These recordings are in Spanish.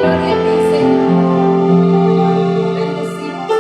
Gloria a ti, Señor. Bendecimos.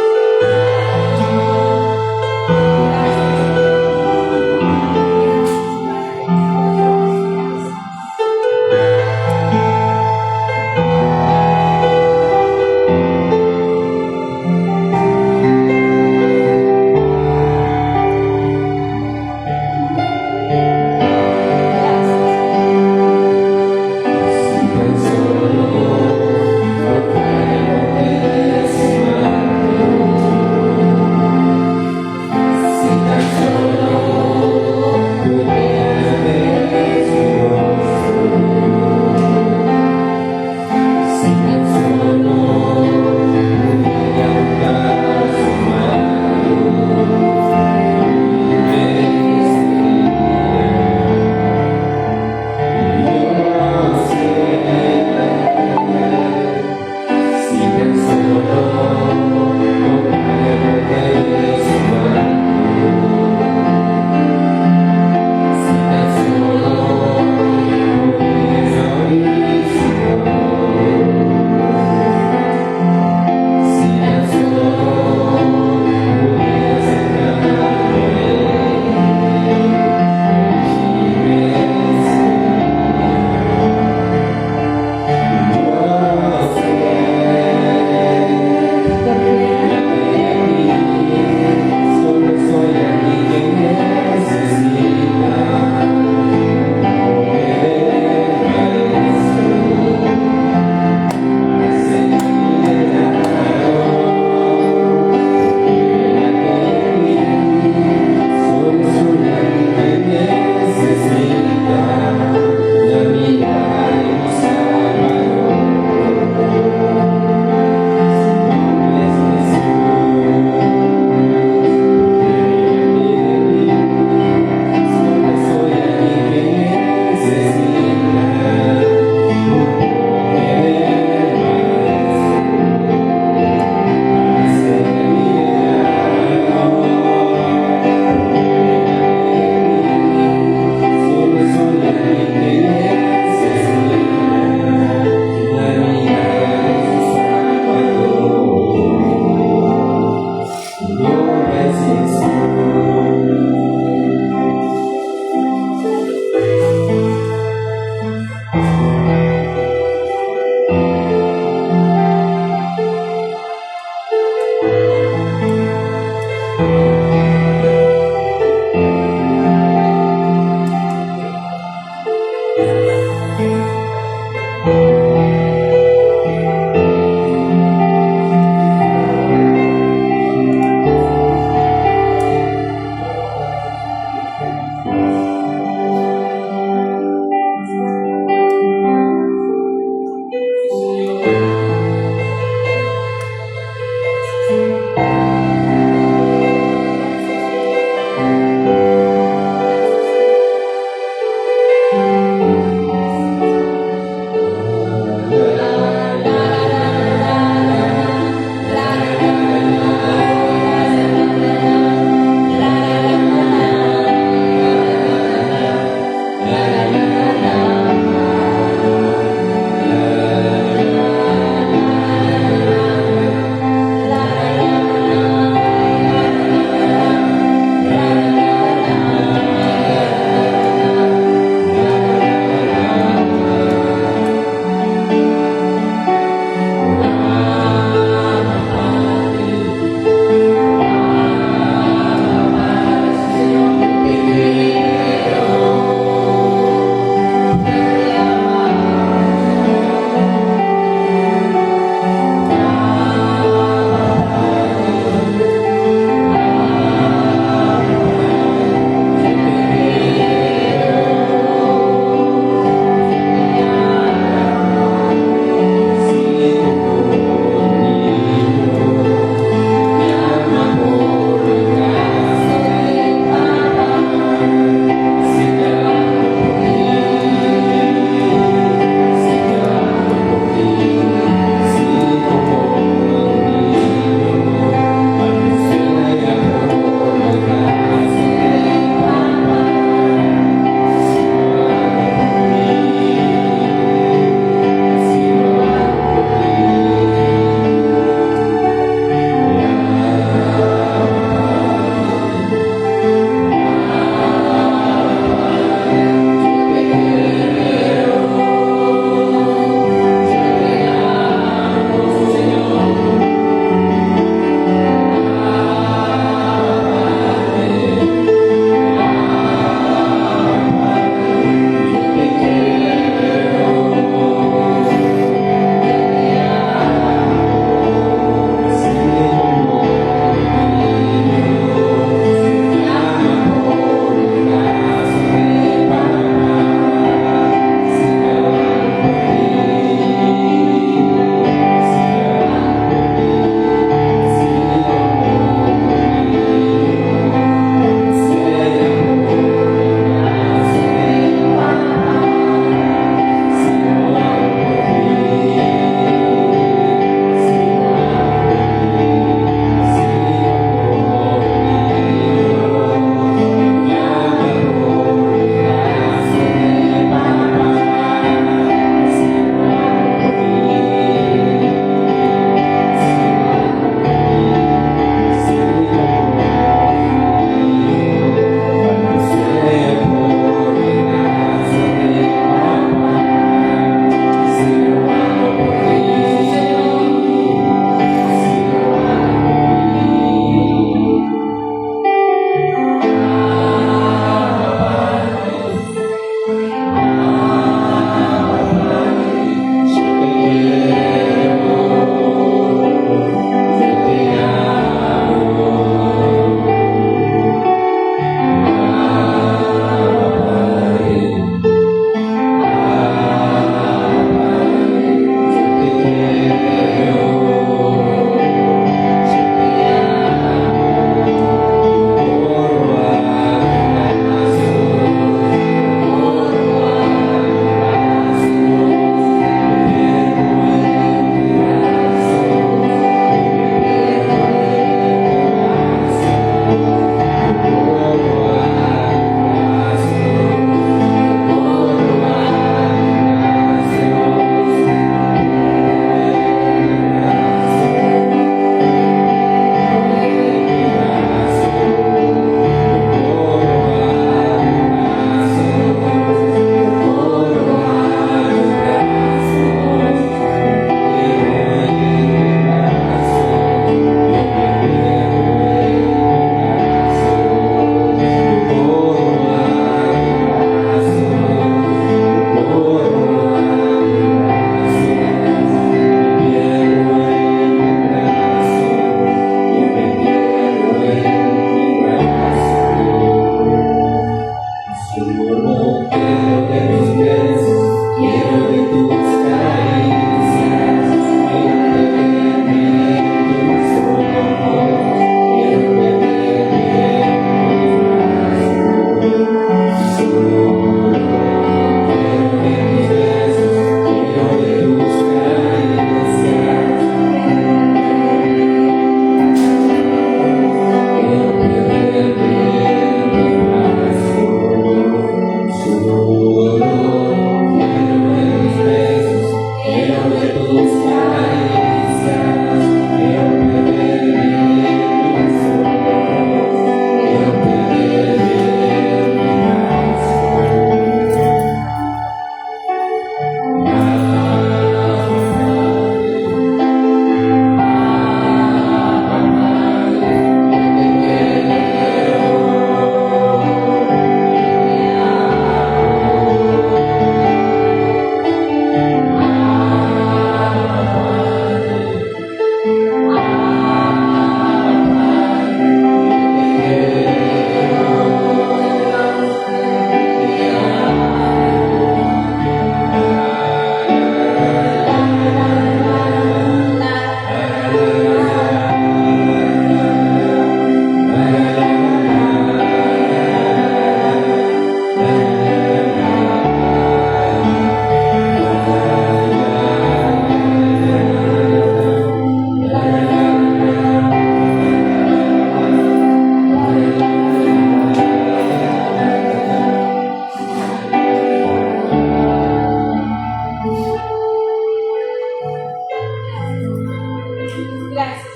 Gracias.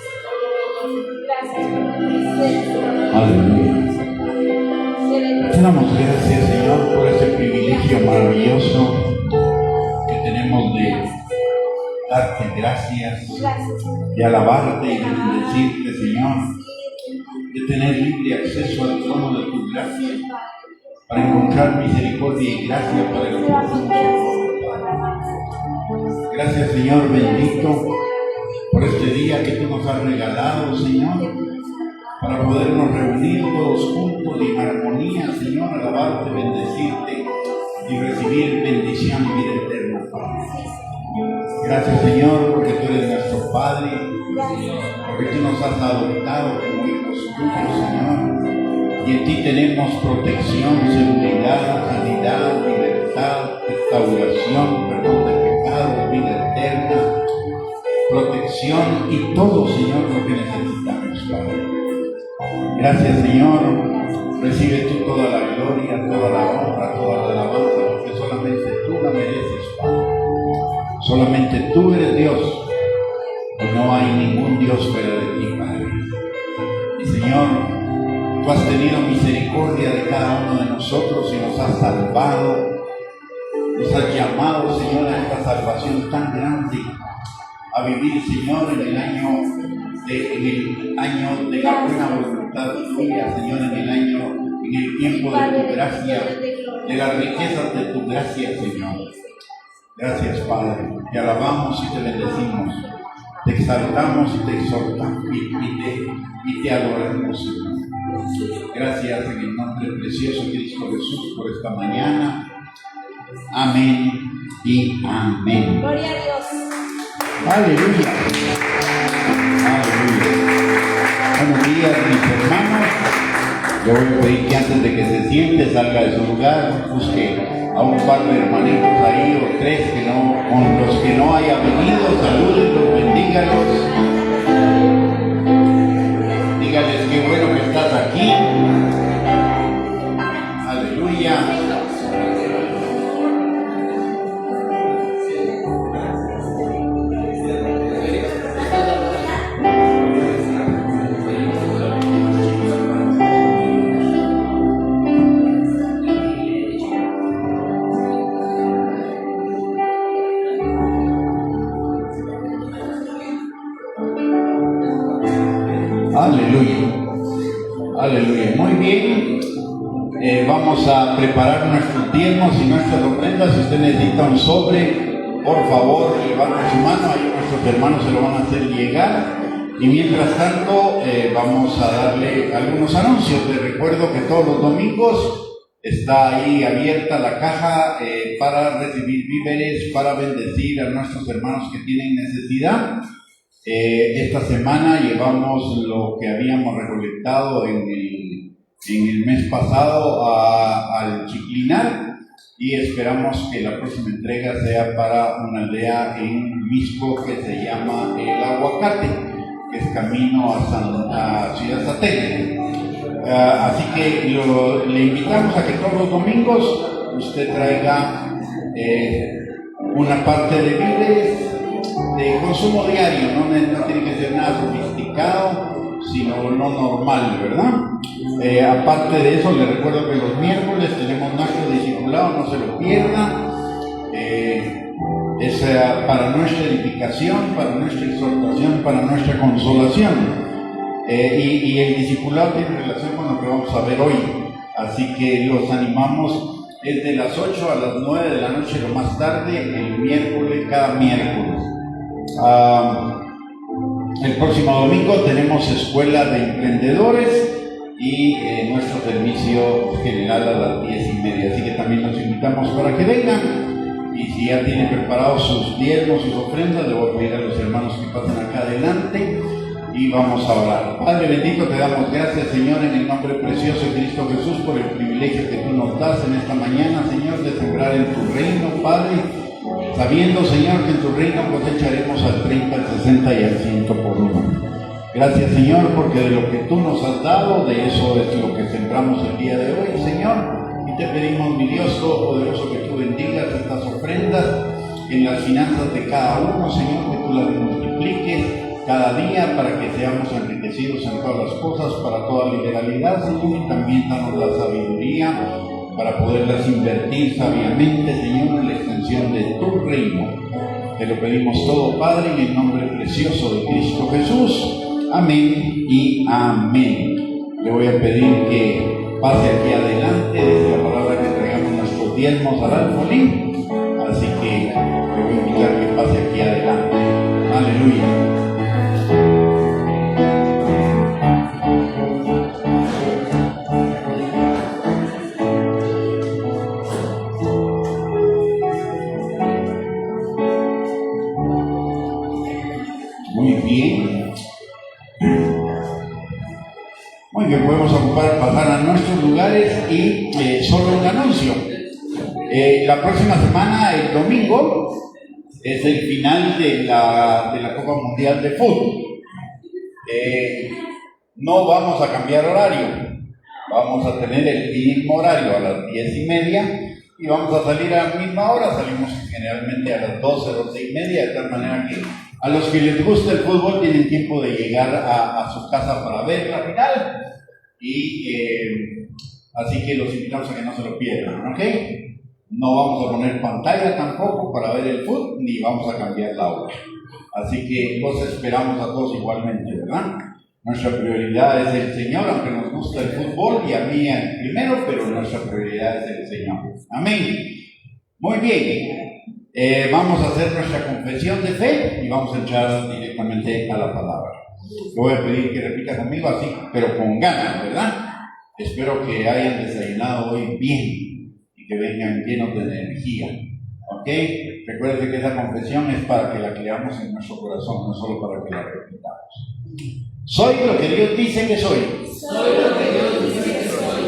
Gracias por tu presencia. Aleluya. Te damos gracias, Señor, por este privilegio maravilloso que tenemos de darte gracias, de alabarte y de bendecirte, Señor, de tener libre acceso al trono de tu gracia, para encontrar misericordia y gracia para el oportuno. Gracias, Señor bendito, por este día que tú nos has regalado, Señor, para podernos reunir todos juntos y en armonía, Señor, alabarte, bendecirte y recibir bendición y vida eterna, Padre. Gracias, Señor, porque tú eres nuestro Padre, porque tú nos has adoptado como hijos tuyos, Señor, y en ti tenemos protección, seguridad, sanidad, libertad, restauración, perdón de pecados, vida eterna, protección y todo, Señor, lo que necesitamos, Padre. Gracias, Señor. Recibe tú toda la gloria, toda la honra, toda la alabanza, porque solamente tú la mereces, Padre. Solamente tú eres Dios y no hay ningún Dios fuera de ti, Padre. Y Señor, tú has tenido misericordia de cada uno de nosotros y nos has salvado, nos has llamado, Señor, a esta salvación tan grande, a vivir, Señor, en el año de la buena voluntad tuya, Señor, en el tiempo de tu gracia, de las riquezas de tu gracia, Señor. Gracias, Padre. Te alabamos y te bendecimos, te exaltamos y te exhortamos y te adoramos, Señor. Gracias en el nombre precioso de Cristo Jesús por esta mañana. Amén y amén. Gloria a Dios. Aleluya. Aleluya. Buenos días, mis hermanos. Yo voy a pedir que antes de que se siente salga de su lugar, busque a un par de hermanitos ahí o tres con los que no haya venido, salúdenlos, bendígalos. Dígales qué bueno que estás aquí. Aleluya. Aleluya, muy bien. Vamos a preparar nuestros diezmos y nuestras ofrendas. Si usted necesita un sobre, por favor, levante su mano. Ahí nuestros hermanos se lo van a hacer llegar. Y mientras tanto, vamos a darle algunos anuncios. Les recuerdo que todos los domingos está ahí abierta la caja para recibir víveres, para bendecir a nuestros hermanos que tienen necesidad. Esta semana llevamos lo que habíamos recolectado en el mes pasado al Chiclinar y esperamos que la próxima entrega sea para una aldea en Misco que se llama El Aguacate, que es camino a Ciudad Satélite. Así que le invitamos a que todos los domingos usted traiga una parte de víveres de consumo diario, no tiene que ser nada sofisticado, sino lo normal, ¿verdad? Aparte de eso, les recuerdo que los miércoles tenemos nuestro discipulado, no se lo pierda. Es para nuestra edificación, para nuestra exhortación, para nuestra consolación. Y el discipulado tiene relación con lo que vamos a ver hoy, así que los animamos. Es de las 8 a las 9 de la noche, lo más tarde, el miércoles, cada miércoles. El próximo domingo tenemos escuela de emprendedores y nuestro servicio general a las 10:30, así que también los invitamos para que vengan. Y si ya tienen preparados sus diezmos, sus ofrendas, le voy a pedir a los hermanos que pasen acá adelante y vamos a orar. Padre bendito, te damos gracias, Señor, en el nombre precioso de Cristo Jesús, por el privilegio que tú nos das en esta mañana, Señor, de sembrar en tu reino, Padre, sabiendo, Señor, que en tu reino cosecharemos al 30, al 60 y al 100 por uno. Gracias, Señor, porque de lo que tú nos has dado, de eso es lo que sembramos el día de hoy, Señor. Y te pedimos, mi Dios todopoderoso, que tú bendigas estas ofrendas en las finanzas de cada uno, Señor, que tú las multipliques cada día para que seamos enriquecidos en todas las cosas, para toda liberalidad, Señor, y también danos la sabiduría para poderlas invertir sabiamente, Señor, en la extensión de tu reino. Te lo pedimos todo, Padre, en el nombre precioso de Cristo Jesús. Amén y amén. Le voy a pedir que pase aquí adelante desde la palabra que entregamos nuestros diezmos al alfolí. Así que le voy a invitar que pase aquí adelante. Aleluya. Muy bien, podemos pasar a nuestros lugares y solo un anuncio. La próxima semana, el domingo, es el final de la Copa Mundial de Fútbol. No vamos a cambiar horario, vamos a tener el mismo horario a las 10:30 y vamos a salir a la misma hora. Salimos generalmente a las 12:30, de tal manera que a los que les gusta el fútbol tienen tiempo de llegar a su casa para ver la final. Y así que los invitamos a que no se lo pierdan, ¿ok? No vamos a poner pantalla tampoco para ver el fútbol, ni vamos a cambiar la hora. Así que los esperamos a todos igualmente, ¿verdad? Nuestra prioridad es el Señor, aunque nos gusta el fútbol y a mí primero, pero nuestra prioridad es el Señor. Amén. Muy bien. Vamos a hacer nuestra confesión de fe y vamos a entrar directamente a la palabra. Le voy a pedir que repita conmigo así, pero con ganas, ¿verdad? Espero que hayan desayunado hoy bien y que vengan llenos de energía, ¿ok? Recuerden que esa confesión es para que la creamos en nuestro corazón, no solo para que la repitamos. Soy lo que Dios dice que soy. Soy lo que Dios dice que soy.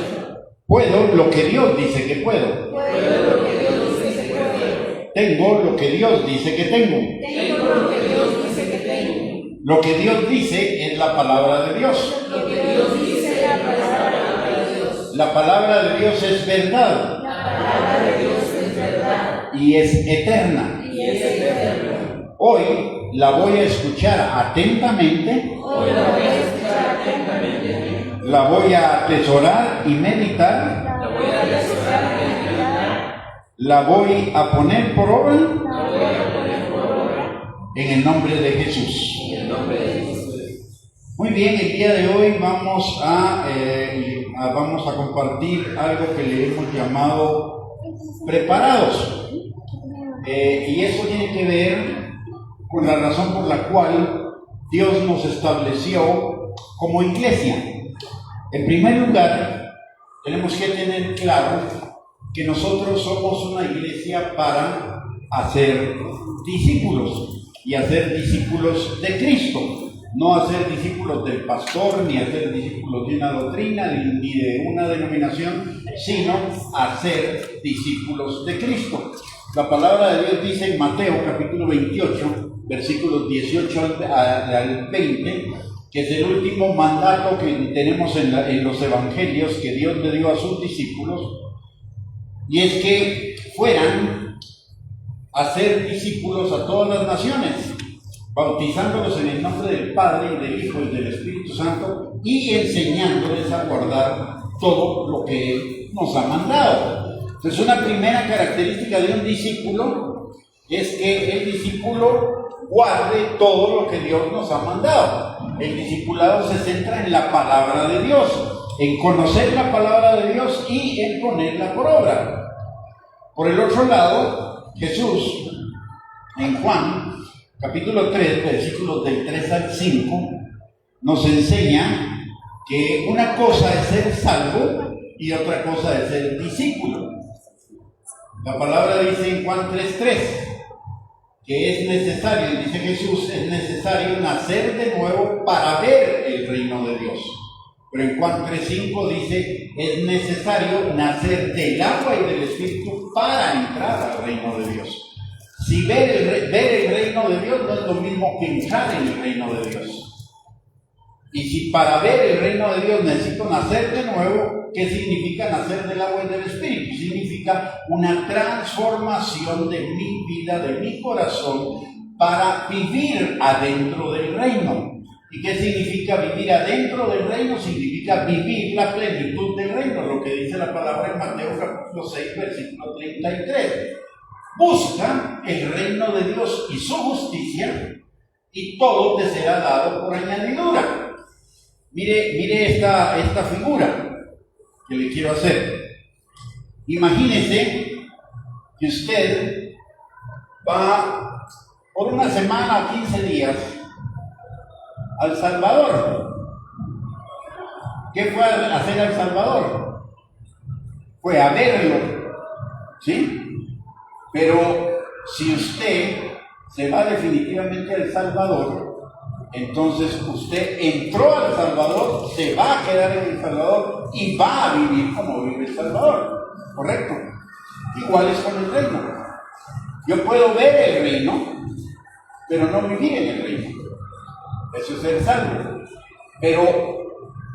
Puedo lo que Dios dice que puedo. Puedo lo que Dios dice que puedo. Tengo lo que Dios dice que tengo. Tengo lo que Dios dice que tengo. Lo que Dios dice es la palabra de Dios. Lo que Dios dice es la palabra de Dios. La palabra de Dios es verdad. La palabra de Dios es verdad. Y es eterna. Y es eterna. Hoy la voy a escuchar atentamente. Hoy la voy a escuchar atentamente. La voy a atesorar y meditar. La voy a atesorar y meditar. La voy a poner por obra. La voy a poner por obra. En el nombre de Jesús. En el nombre de Jesús. Muy bien, el día de hoy vamos a compartir algo que le hemos llamado preparados. Y eso tiene que ver con la razón por la cual Dios nos estableció como iglesia. En primer lugar, tenemos que tener claro que nosotros somos una iglesia para hacer discípulos y hacer discípulos de Cristo, no hacer discípulos del pastor, ni hacer discípulos de una doctrina, ni de una denominación, sino hacer discípulos de Cristo. La palabra de Dios dice en Mateo capítulo 28, versículos 18 al 20, que es el último mandato que tenemos en los evangelios que Dios le dio a sus discípulos, y es que fueran a ser discípulos a todas las naciones, bautizándolos en el nombre del Padre y del Hijo y del Espíritu Santo, y enseñándoles a guardar todo lo que Él nos ha mandado. Entonces, una primera característica de un discípulo es que el discípulo guarde todo lo que Dios nos ha mandado. El discipulado se centra en la palabra de Dios, en conocer la palabra de Dios y en ponerla por obra. Por el otro lado, Jesús, en Juan, capítulo 3, versículos del 3 al 5, nos enseña que una cosa es ser salvo y otra cosa es ser discípulo. La palabra dice en Juan 3:3 que es necesario, dice Jesús, es necesario nacer de nuevo para ver el reino de Dios. Pero en Juan 3:5 dice, es necesario nacer del agua y del Espíritu para entrar al reino de Dios. Si ver el reino de Dios no es lo mismo que entrar en el reino de Dios. Y si para ver el reino de Dios necesito nacer de nuevo, ¿qué significa nacer del agua y del Espíritu? Significa una transformación de mi vida, de mi corazón, para vivir adentro del reino. ¿Y qué significa vivir adentro del reino? Significa vivir la plenitud del reino, lo que dice la palabra en Mateo capítulo 6, versículo 33. Busca el reino de Dios y su justicia, y todo te será dado por añadidura. Mire esta figura que le quiero hacer. Imagínese que usted va por una semana o 15 días al Salvador. ¿Qué fue a hacer al Salvador? Fue a verlo, ¿sí? Pero si usted se va definitivamente al Salvador, entonces usted entró al Salvador, se va a quedar en El Salvador y va a vivir como vive El Salvador, ¿correcto? Igual es con el reino. Yo puedo ver el reino, pero no vivir en el reino. Eso es ser salvo. Pero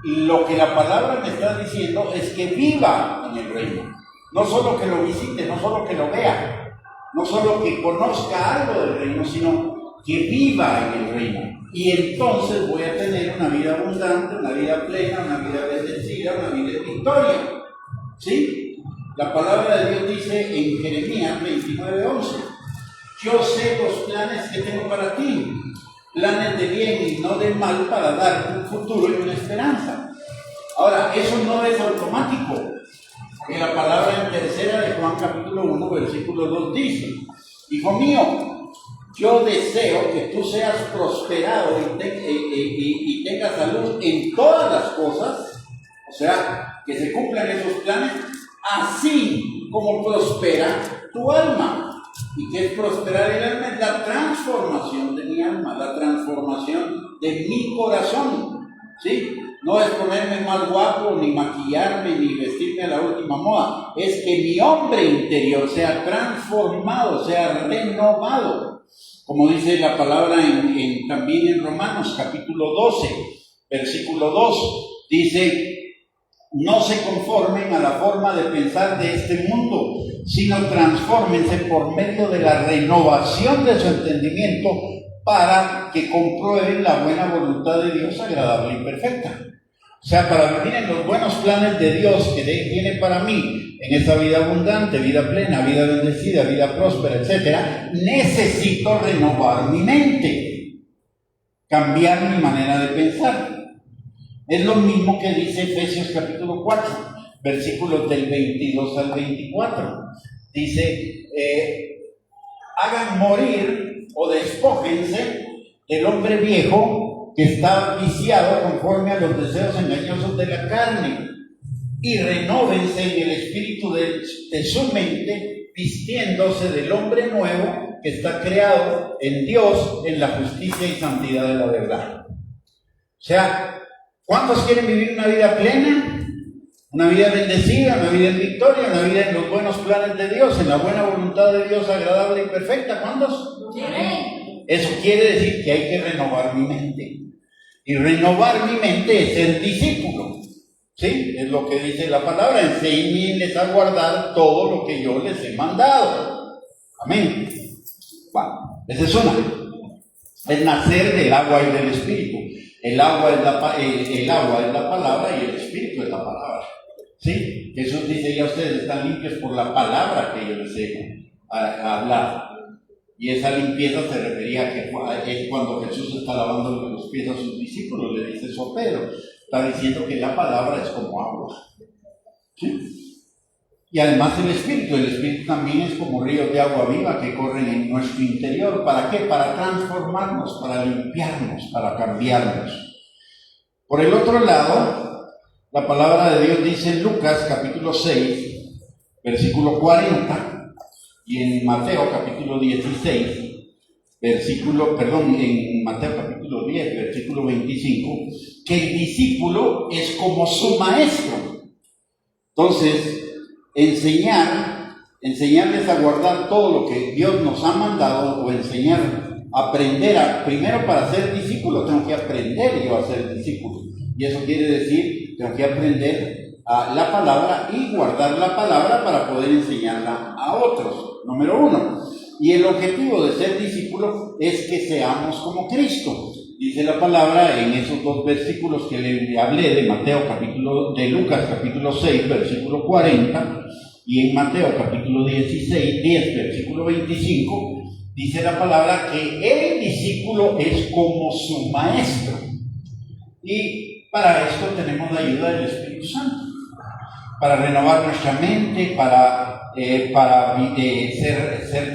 lo que la palabra me está diciendo es que viva en el reino. No solo que lo visite, no solo que lo vea, no solo que conozca algo del reino, sino que viva en el reino. Y entonces voy a tener una vida abundante, una vida plena, una vida bendecida, una vida de victoria. ¿Sí? La palabra de Dios dice en Jeremías 29:11: yo sé los planes que tengo para ti, planes de bien y no de mal, para darte un futuro y una esperanza. Ahora, eso no es automático, porque la palabra en tercera de Juan capítulo 1, versículo 2 dice: hijo mío, yo deseo que tú seas prosperado y tengas salud en todas las cosas, o sea, que se cumplan esos planes, así como prospera tu alma. ¿Y qué es prosperar el alma? Es la transformación de mi alma, la transformación de mi corazón, ¿sí? No es ponerme más guapo, ni maquillarme, ni vestirme a la última moda. Es que mi hombre interior sea transformado, sea renovado. Como dice la palabra también en Romanos capítulo 12, versículo 2, dice: no se conformen a la forma de pensar de este mundo, sino transfórmense por medio de la renovación de su entendimiento, para que comprueben la buena voluntad de Dios, agradable y perfecta. O sea, para vivir en los buenos planes de Dios que Él tiene para mí, en esta vida abundante, vida plena, vida bendecida, vida próspera, etc., necesito renovar mi mente, cambiar mi manera de pensar. Es lo mismo que dice Efesios capítulo 4, versículos del 22 al 24. Dice: hagan morir o despójense del hombre viejo que está viciado conforme a los deseos engañosos de la carne, y renóvense en el espíritu de su mente, vistiéndose del hombre nuevo que está creado en Dios en la justicia y santidad de la verdad. O sea, ¿cuántos quieren vivir una vida plena? Una vida bendecida, una vida en victoria, una vida en los buenos planes de Dios, en la buena voluntad de Dios agradable y perfecta. ¿Cuántos? Amén. Eso quiere decir que hay que renovar mi mente. Y renovar mi mente es ser discípulo. ¿Sí? Es lo que dice la palabra: enséñenles a guardar todo lo que yo les he mandado. Amén. Bueno, esa es una. Es nacer del agua y del espíritu. El agua es la palabra y el espíritu es la palabra. ¿Sí? Jesús dice: ya ustedes están limpios por la palabra que yo les he hablado. Y esa limpieza se refería a que es cuando Jesús está lavando los pies a sus discípulos, le dice eso a Pedro. Está diciendo que la palabra es como agua. ¿Sí? Y además el espíritu también es como ríos de agua viva que corren en nuestro interior. ¿Para qué? Para transformarnos, para limpiarnos, para cambiarnos. Por el otro lado, la palabra de Dios dice en Lucas capítulo 6, versículo 40, y en Mateo capítulo 16, en Mateo capítulo 10, versículo 25, que el discípulo es como su maestro. Entonces, enseñarles a guardar todo lo que Dios nos ha mandado, o aprender primero, para ser discípulo tengo que aprender yo a ser discípulo, y eso quiere decir tengo que aprender la palabra y guardar la palabra para poder enseñarla a otros. Número 1. Y el objetivo de ser discípulo es que seamos como Cristo. Dice la palabra en esos dos versículos que le hablé de Lucas capítulo 6, versículo 40, y en Mateo capítulo 16, 10, versículo 25, dice la palabra que el discípulo es como su maestro. Y para esto tenemos la ayuda del Espíritu Santo, para renovar nuestra mente, para ser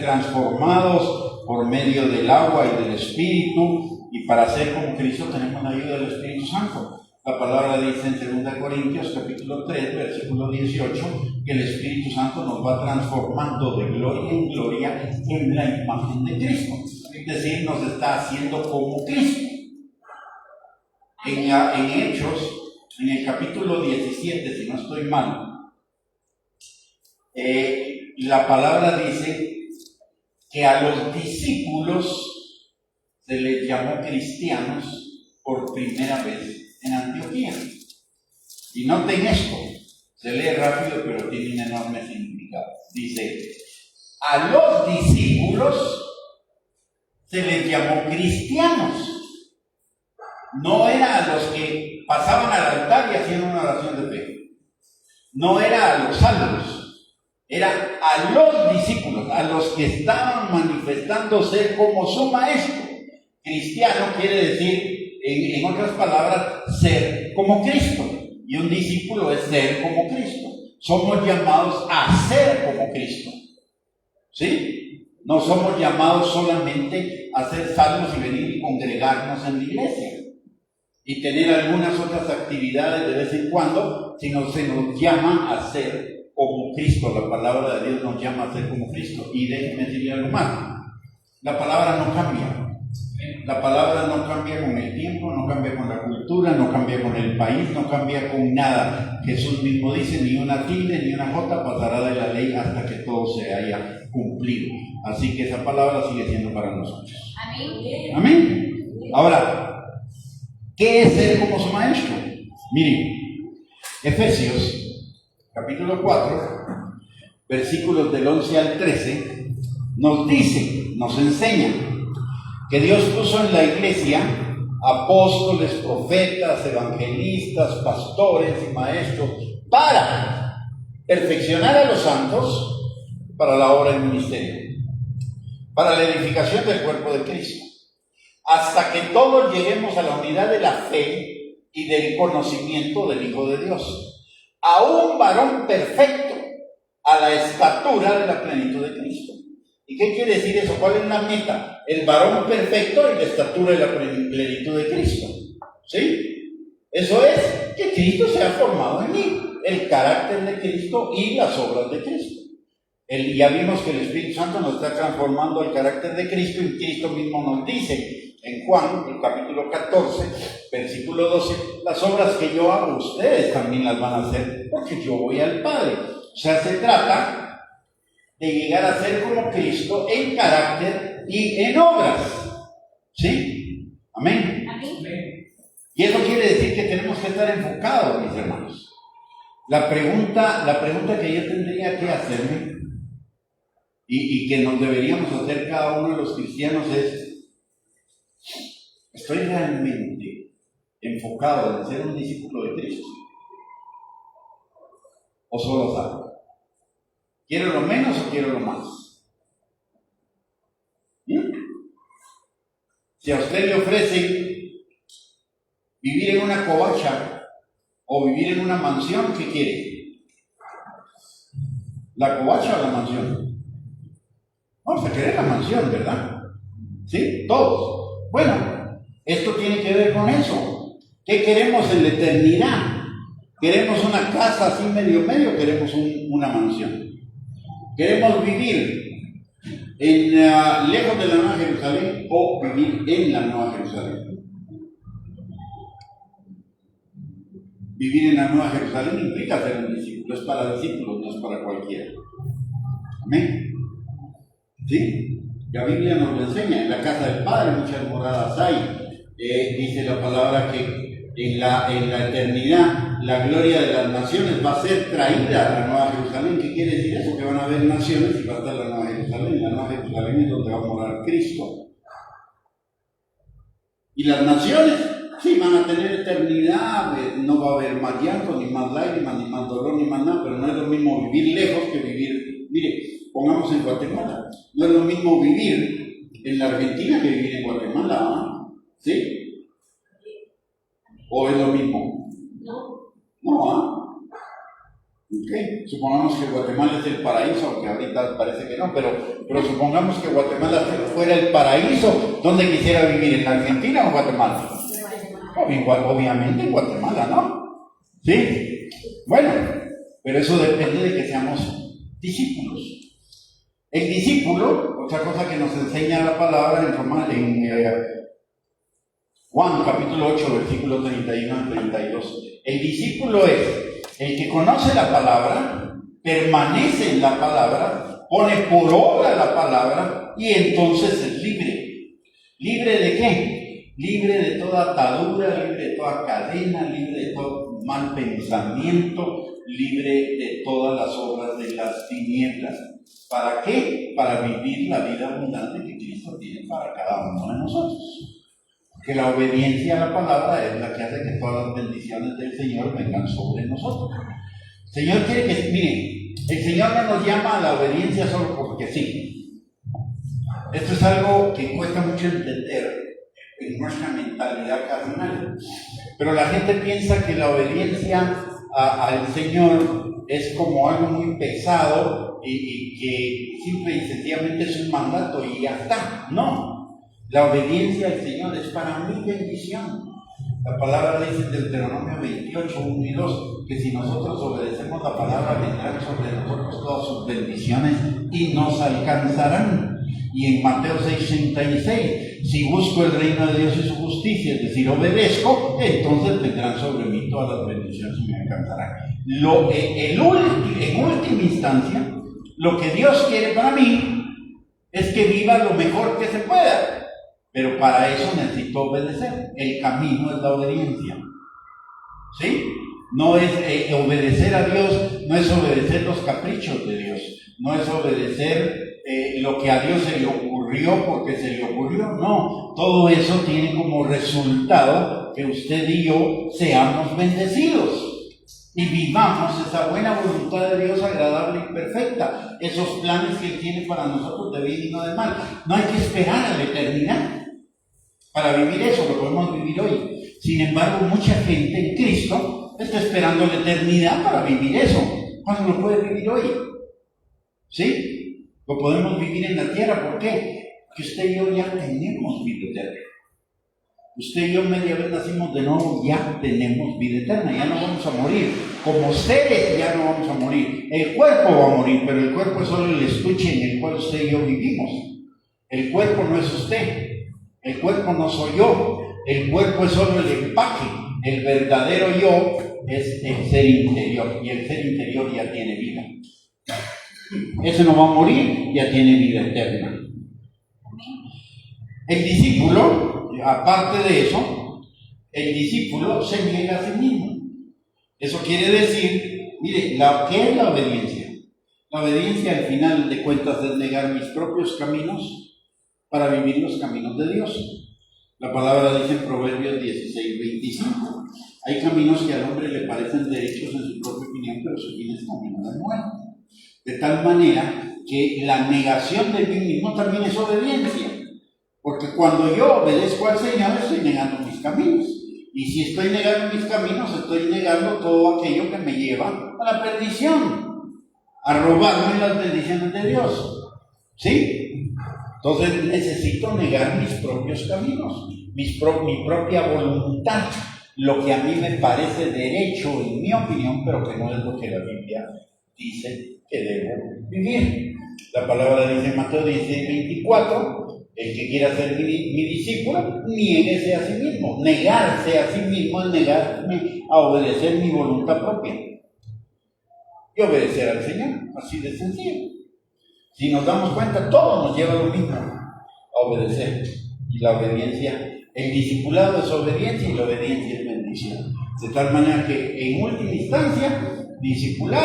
transformados por medio del agua y del Espíritu. Y para ser como Cristo tenemos la ayuda del Espíritu Santo. La palabra dice en 2 Corintios capítulo 3, versículo 18, que el Espíritu Santo nos va transformando de gloria en gloria en la imagen de Cristo. Es decir, nos está haciendo como Cristo. En Hechos, en el capítulo 17, si no estoy mal, la palabra dice que a los discípulos se les llamó cristianos por primera vez en Antioquía. Y noten esto, se lee rápido pero tiene un enorme significado. Dice, a los discípulos se les llamó cristianos. No era a los que pasaban al altar y hacían una oración de fe. No era a los salvos, era a los discípulos, a los que estaban manifestándose como su maestro. Cristiano quiere decir, en otras palabras, ser como Cristo. Y un discípulo es ser como Cristo. Somos llamados a ser como Cristo. ¿Sí? No somos llamados solamente a ser salvos y venir y congregarnos en la iglesia y tener algunas otras actividades de vez en cuando, sino se nos llama a ser como Cristo. La palabra de Dios nos llama a ser como Cristo. Y déjenme decirle algo más. La palabra no cambia. La palabra no cambia con el tiempo, no cambia con la cultura, no cambia con el país, no cambia con nada. Jesús mismo dice, ni una tilde ni una jota pasará de la ley hasta que todo se haya cumplido. Así que esa palabra sigue siendo para nosotros. Amén. Amén. Ahora, ¿qué es ser como su maestro? Miren, Efesios capítulo 4, versículos del 11 al 13, nos dice, nos enseña que Dios puso en la iglesia apóstoles, profetas, evangelistas, pastores y maestros para perfeccionar a los santos para la obra del ministerio, para la edificación del cuerpo de Cristo, hasta que todos lleguemos a la unidad de la fe y del conocimiento del Hijo de Dios, a un varón perfecto, a la estatura de la plenitud de Cristo. ¿Y qué quiere decir eso? ¿Cuál es la meta? El varón perfecto y la estatura de la plenitud de Cristo. ¿Sí? Eso es que Cristo se ha formado en mí, el carácter de Cristo y las obras de Cristo. Ya vimos que el Espíritu Santo nos está transformando el carácter de Cristo, y Cristo mismo nos dice en Juan, el capítulo 14, versículo 12, las obras que yo hago, ustedes también las van a hacer, porque yo voy al Padre. O sea, se trata de llegar a ser como Cristo en carácter y en obras. ¿Sí? Amén. Amén. Y eso quiere decir que tenemos que estar enfocados, mis hermanos. La pregunta que yo tendría que hacerme y que nos deberíamos hacer cada uno de los cristianos es: ¿estoy realmente enfocado en ser un discípulo de Cristo? ¿O solo salgo? ¿Quiero lo menos o quiero lo más? Si a usted le ofrecen vivir en una covacha o vivir en una mansión, ¿qué quiere? ¿La covacha o la mansión? Vamos a querer la mansión, ¿verdad? ¿Sí? Todos. Bueno, esto tiene que ver con eso. ¿Qué queremos en la eternidad? ¿Queremos una casa así medio? ¿Queremos una mansión? ¿Queremos vivir lejos de la Nueva Jerusalén o vivir en la Nueva Jerusalén? Vivir en la Nueva Jerusalén implica ser un discípulo, es para discípulos, no es para cualquiera. Amén. ¿Sí? La Biblia nos lo enseña, en la casa del Padre muchas moradas hay. Dice la palabra que en la eternidad la gloria de las naciones va a ser traída a la Nueva Jerusalén. ¿Qué quiere decir eso? Que van a haber naciones y va a estar la Nueva Jerusalén. La Nueva Jerusalén es donde va a morar Cristo. Y las naciones, sí, van a tener eternidad, no va a haber más llanto, ni más lágrimas, ni más dolor, ni más nada, pero no es lo mismo vivir lejos que vivir, mire, pongamos en Guatemala, no es lo mismo vivir en la Argentina que vivir en Guatemala, ¿no? ¿Sí? ¿O es lo mismo? No, ¿ah? Ok, supongamos que Guatemala es el paraíso, aunque ahorita parece que no, pero supongamos que Guatemala fuera el paraíso. ¿Dónde quisiera vivir? ¿En la Argentina o en Guatemala? Obviamente en Guatemala, ¿no? ¿Sí? Bueno, pero eso depende de que seamos discípulos. El discípulo, otra cosa que nos enseña la palabra en Juan capítulo 8, versículo 31 al 32. El discípulo es el que conoce la palabra, permanece en la palabra, pone por obra la palabra y entonces es libre. ¿Libre de qué? Libre de toda atadura, libre de toda cadena, libre de todo mal pensamiento, libre de todas las obras de las tinieblas. ¿Para qué? Para vivir la vida abundante que Cristo tiene para cada uno de nosotros. Que la obediencia a la palabra es la que hace que todas las bendiciones del Señor vengan sobre nosotros. El Señor quiere que, miren, el Señor no nos llama a la obediencia solo porque sí. Esto es algo que cuesta mucho entender en nuestra mentalidad carnal. Pero la gente piensa que la obediencia al Señor es como algo muy pesado y que simple y sencillamente es un mandato y ya está. No. La obediencia al Señor es para mi bendición. La palabra dice en Deuteronomio 28, 1 y 2, que si nosotros obedecemos la palabra, vendrán sobre nosotros todas sus bendiciones y nos alcanzarán. Y en Mateo 6:36, si busco el reino de Dios y su justicia, es decir, obedezco, entonces vendrán sobre mí todas las bendiciones y me alcanzarán. En última instancia, lo que Dios quiere para mí es que viva lo mejor que se pueda. Pero para eso necesito obedecer. El camino es la obediencia. ¿Sí? No es obedecer a Dios, no es obedecer los caprichos de Dios, no es obedecer lo que a Dios se le ocurrió porque se le ocurrió. No, todo eso tiene como resultado que usted y yo seamos bendecidos y vivamos esa buena voluntad de Dios agradable y perfecta, esos planes que Él tiene para nosotros de bien y no de mal. No hay que esperar a la eternidad para vivir eso, lo podemos vivir hoy. Sin embargo, mucha gente en Cristo está esperando la eternidad para vivir eso. ¿Cuándo lo puede vivir hoy? ¿Sí? Lo podemos vivir en la tierra. ¿Por qué? Porque usted y yo ya tenemos vida eterna. Usted y yo media vez nacimos de nuevo, ya tenemos vida eterna, ya no vamos a morir. Como ustedes ya no vamos a morir. El cuerpo va a morir, pero el cuerpo es solo el estuche en el cual usted y yo vivimos. El cuerpo no es usted. El cuerpo no soy yo, el cuerpo es solo el empaque, el verdadero yo es el ser interior, y el ser interior ya tiene vida. Ese no va a morir, ya tiene vida eterna. El discípulo, aparte de eso, el discípulo se niega a sí mismo. Eso quiere decir, mire, ¿qué es la obediencia? La obediencia al final de cuentas es negar mis propios caminos para vivir los caminos de Dios. La palabra dice en Proverbios 16:25, hay caminos que al hombre le parecen derechos en su propia opinión, pero su fin es camino de muerte. De tal manera que la negación de mí mismo también es obediencia, porque cuando yo obedezco al Señor estoy negando mis caminos, y si estoy negando mis caminos estoy negando todo aquello que me lleva a la perdición, a robarme las bendiciones de Dios. ¿Sí? Entonces necesito negar mis propios caminos, mi propia voluntad, lo que a mí me parece derecho en mi opinión, pero que no es lo que la Biblia dice que debo vivir. La palabra dice en Mateo 16:24, el que quiera ser mi discípulo, niéguese a sí mismo. Negarse a sí mismo es negarme a obedecer mi voluntad propia y obedecer al Señor, así de sencillo. Si nos damos cuenta, todo nos lleva a lo mismo, a obedecer. Y la obediencia, el discipulado es obediencia y la obediencia es bendición. De tal manera que en última instancia, discípulo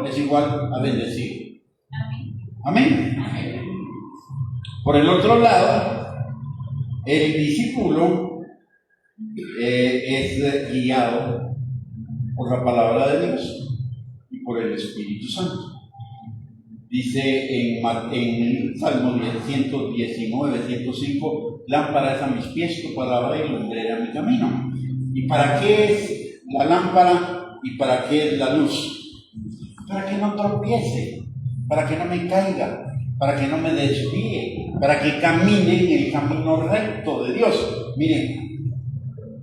es igual a bendecido. Amén. Por el otro lado, El discípulo es guiado por la palabra de Dios y por el Espíritu Santo. Dice en Salmo 119, 105, lámpara es a mis pies, tu palabra y lumbrera a mi camino. ¿Y para qué es la lámpara y para qué es la luz? Para que no tropiece, para que no me caiga, para que no me desvíe, para que camine en el camino recto de Dios. Miren,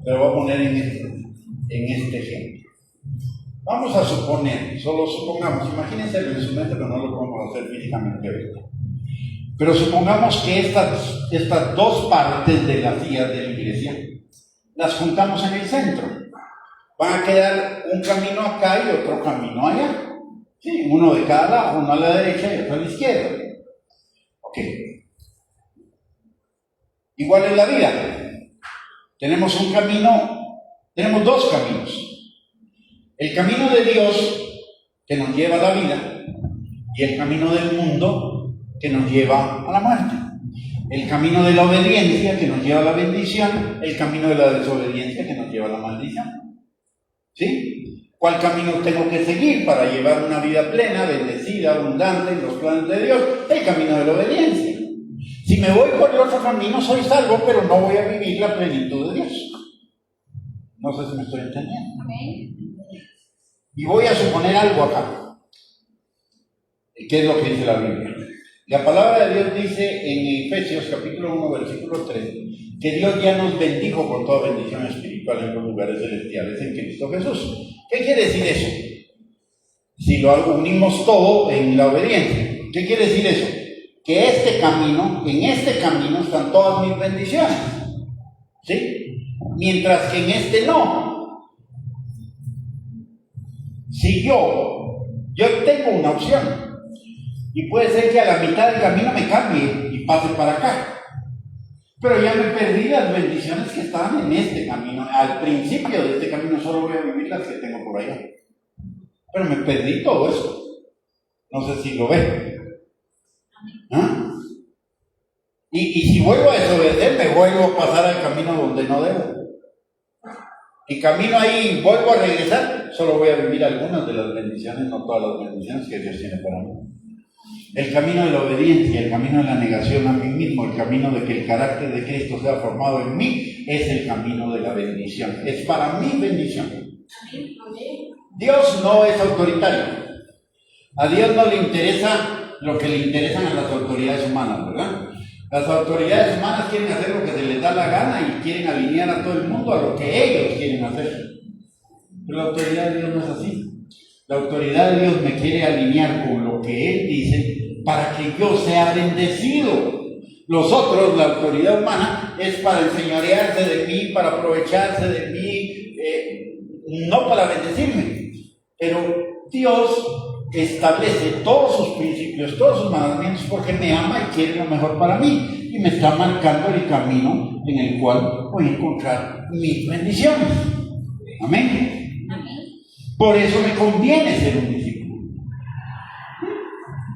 te lo voy a poner en este ejemplo. Vamos a suponer, solo supongamos, imagínense en su mente, pero no lo podemos hacer físicamente ahorita. Pero supongamos que estas dos partes de las vías de la iglesia las juntamos en el centro. Van a quedar un camino acá y otro camino allá. Sí, uno de cada lado, uno a la derecha y otro a la izquierda. Ok. Igual en la vida. Tenemos dos caminos. El camino de Dios, que nos lleva a la vida, y el camino del mundo, que nos lleva a la muerte. El camino de la obediencia, que nos lleva a la bendición, el camino de la desobediencia, que nos lleva a la maldición. ¿Sí? ¿Cuál camino tengo que seguir para llevar una vida plena, bendecida, abundante en los planes de Dios? El camino de la obediencia. Si me voy por el otro camino, soy salvo, pero no voy a vivir la plenitud de Dios. No sé si me estoy entendiendo. Amén. Y voy a suponer algo acá. ¿Qué es lo que dice la Biblia? La palabra de Dios dice en Efesios capítulo 1, versículo 3, que Dios ya nos bendijo con toda bendición espiritual en los lugares celestiales en Cristo Jesús. ¿Qué quiere decir eso? Si lo unimos todo en la obediencia. ¿Qué quiere decir eso? Que en este camino están todas mis bendiciones. ¿Sí? Mientras que en este no. Si yo tengo una opción, y puede ser que a la mitad del camino me cambie y pase para acá, pero ya me perdí las bendiciones que estaban en este camino. Al principio de este camino solo voy a vivir las que tengo por allá, pero me perdí todo eso. No sé si lo ven. ¿Ah? Y si vuelvo a desobedecer, me vuelvo a pasar al camino donde no debo. Y camino ahí y vuelvo a regresar, solo voy a vivir algunas de las bendiciones, no todas las bendiciones que Dios tiene para mí. El camino de la obediencia, el camino de la negación a mí mismo, el camino de que el carácter de Cristo sea formado en mí, es el camino de la bendición. Es para mí bendición. Dios no es autoritario. A Dios no le interesa lo que le interesan a las autoridades humanas, ¿verdad? Las autoridades humanas quieren hacer lo que se les da la gana y quieren alinear a todo el mundo a lo que ellos quieren hacer. Pero la autoridad de Dios no es así. La autoridad de Dios me quiere alinear con lo que Él dice para que yo sea bendecido. Los otros, la autoridad humana, es para enseñorearse de mí, para aprovecharse de mí, no para bendecirme. Pero Dios establece todos sus principios, todos sus mandamientos, porque me ama y quiere lo mejor para mí. Y me está marcando el camino en el cual voy a encontrar mis bendiciones. Amén. Por eso me conviene ser un discípulo.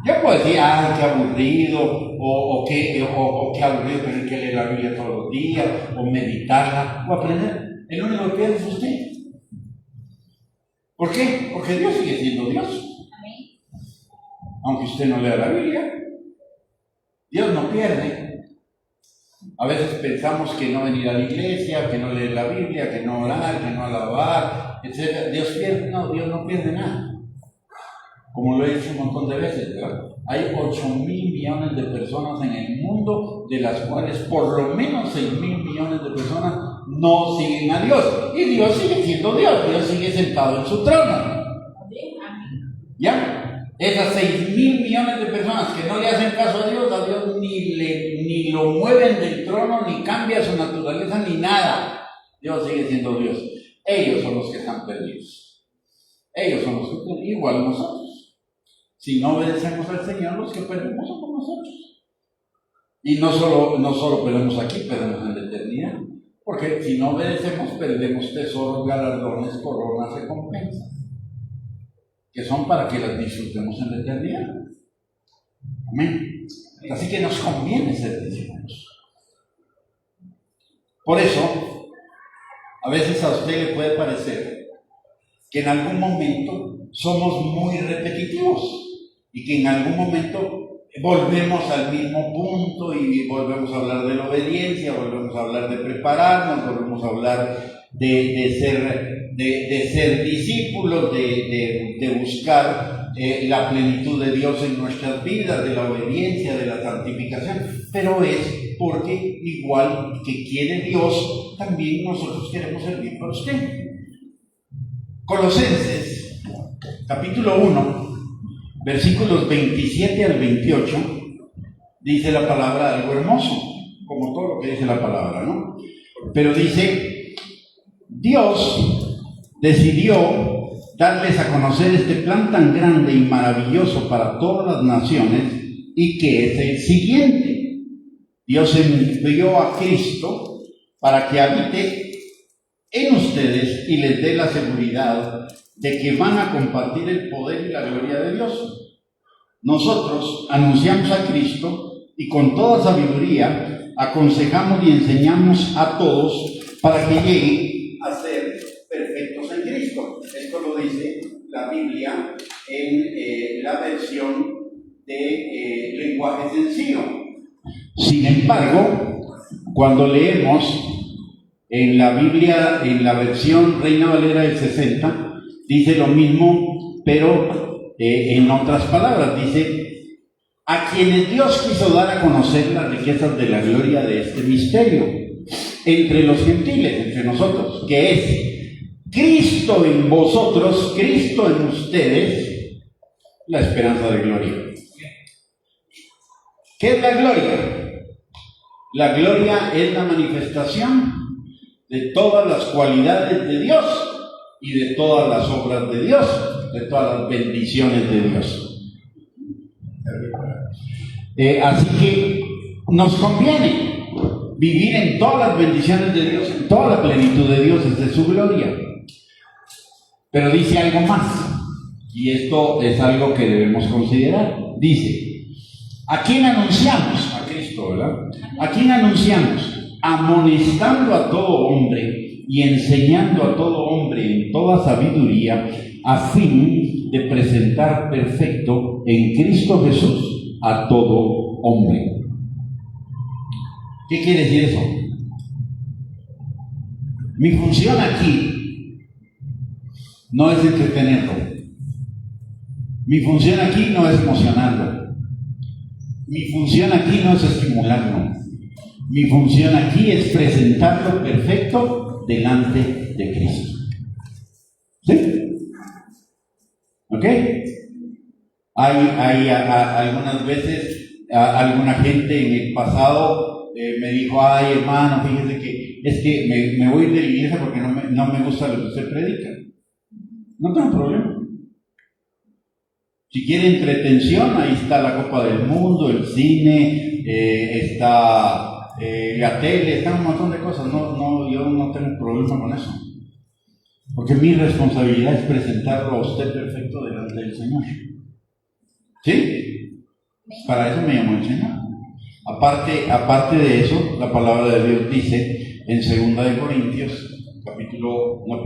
Yo puedo decir, qué aburrido, o qué aburrido tener que leer la Biblia todos los días, o meditarla, o aprender. El único que pierde es usted. ¿Por qué? Porque Dios sigue siendo Dios. Aunque usted no lea la Biblia, Dios no pierde. A veces pensamos que no venir a la iglesia, que no leer la Biblia, que no orar, que no alabar, etc. Dios pierde. No, Dios no pierde nada. Como lo he dicho un montón de veces, ¿verdad? Hay 8.000 millones de personas en el mundo, de las cuales por lo menos 6.000 millones de personas no siguen a Dios. Y Dios sigue siendo Dios, Dios sigue sentado en su trono. ¿Ya? Esas 6.000 millones de personas que no le hacen caso a Dios ni lo mueven del trono, ni cambia su naturaleza, ni nada. Dios sigue siendo Dios. Ellos son los que están perdidos. Ellos son los que están igual nosotros. Si no obedecemos al Señor, los que perdemos somos nosotros. Y no solo perdemos aquí, perdemos en la eternidad. Porque si no obedecemos, perdemos tesoros, galardones, coronas, recompensas, que son para que las disfrutemos en la eternidad. Amén. Así que nos conviene ser discípulos. Por eso, a veces a usted le puede parecer que en algún momento somos muy repetitivos y que en algún momento volvemos al mismo punto y volvemos a hablar de la obediencia, volvemos a hablar de prepararnos, volvemos a hablar de ser discípulos, de buscar la plenitud de Dios en nuestras vidas, de la obediencia, de la santificación, pero es porque igual que quiere Dios, también nosotros queremos servir para usted. Colosenses, capítulo 1, versículos 27 al 28, dice la palabra algo hermoso, como todo lo que dice la palabra, ¿no? Pero dice, Dios decidió darles a conocer este plan tan grande y maravilloso para todas las naciones, y que es el siguiente. Dios envió a Cristo para que habite en ustedes y les dé la seguridad de que van a compartir el poder y la gloria de Dios. Nosotros anunciamos a Cristo y con toda sabiduría aconsejamos y enseñamos a todos para que lleguen a ser perfectos en Cristo. Esto lo dice la Biblia en la versión de lenguaje sencillo. Sin embargo, cuando leemos en la Biblia, en la versión Reina Valera del 60, dice lo mismo, pero en otras palabras, dice: a quienes Dios quiso dar a conocer las riquezas de la gloria de este misterio entre los gentiles, entre nosotros, que es Cristo en vosotros, Cristo en ustedes, la esperanza de gloria. ¿Qué es la gloria? La gloria es la manifestación de todas las cualidades de Dios y de todas las obras de Dios, de todas las bendiciones de Dios. Así que nos conviene vivir en todas las bendiciones de Dios, en toda la plenitud de Dios, desde su gloria. Pero dice algo más, y esto es algo que debemos considerar. Dice: ¿a quién anunciamos? A Cristo, ¿verdad? ¿A quién anunciamos? Amonestando a todo hombre y enseñando a todo hombre en toda sabiduría, a fin de presentar perfecto en Cristo Jesús a todo hombre. ¿Qué quiere decir eso? Mi función aquí no es entretenerlo. Mi función aquí no es emocionarlo. Mi función aquí no es estimularlo. Mi función aquí es presentarlo perfecto delante de Cristo. ¿Sí? ¿Ok? Hay algunas veces, alguna gente en el pasado me dijo: ay, hermano, fíjese que es que me voy a ir de la iglesia porque no me gusta lo que usted predica. No tengo problema. Si quiere entretención, ahí está la Copa del Mundo, el cine, está la tele, está un montón de cosas. Yo no tengo problema con eso. Porque mi responsabilidad es presentarlo a usted perfecto delante del Señor. ¿Sí? Para eso me llamó el Señor. Aparte de eso, la palabra de Dios dice en 2 Corintios, capítulo, no,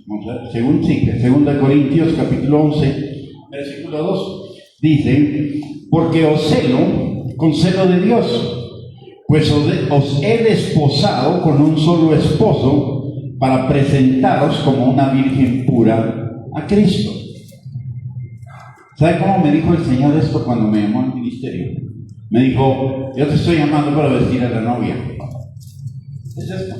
vamos a ver, 2 Corintios, capítulo 11, versículo 2, dice: porque os celo con celo de Dios, pues os he desposado con un solo esposo para presentaros como una virgen pura a Cristo. ¿Sabe cómo me dijo el Señor esto cuando me llamó al ministerio? Me dijo: yo te estoy llamando para vestir a la novia. Es esto.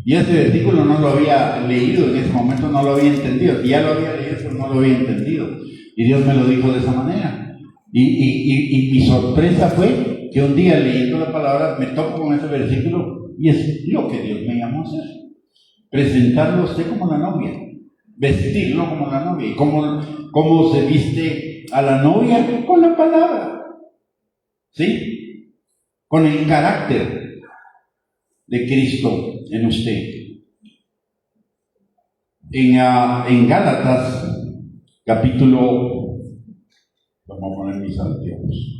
Y este versículo no lo había leído en ese momento, no lo había entendido. Y ya lo había leído, pero no lo había entendido. Y Dios me lo dijo de esa manera. Y mi sorpresa fue que un día leyendo la palabra me topo con ese versículo, y es lo que Dios me llamó a hacer. Presentarlo a usted como la novia, vestirlo como la novia. ¿Y cómo se viste a la novia? Con la palabra, ¿sí? Con el carácter de Cristo en usted. En Gálatas, capítulo, vamos a poner mis anteojos.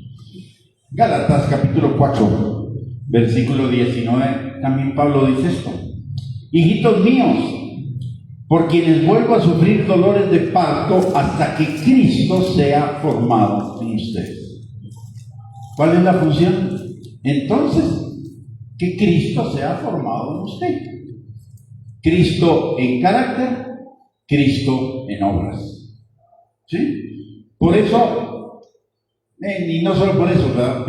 Gálatas, capítulo 4, versículo 19 también Pablo dice esto: hijitos míos, por quienes vuelvo a sufrir dolores de parto hasta que Cristo sea formado en ustedes. ¿Cuál es la función? Entonces, que Cristo sea formado en usted. Cristo en carácter, Cristo en obras. ¿Sí? Por eso, y no solo por eso, ¿verdad?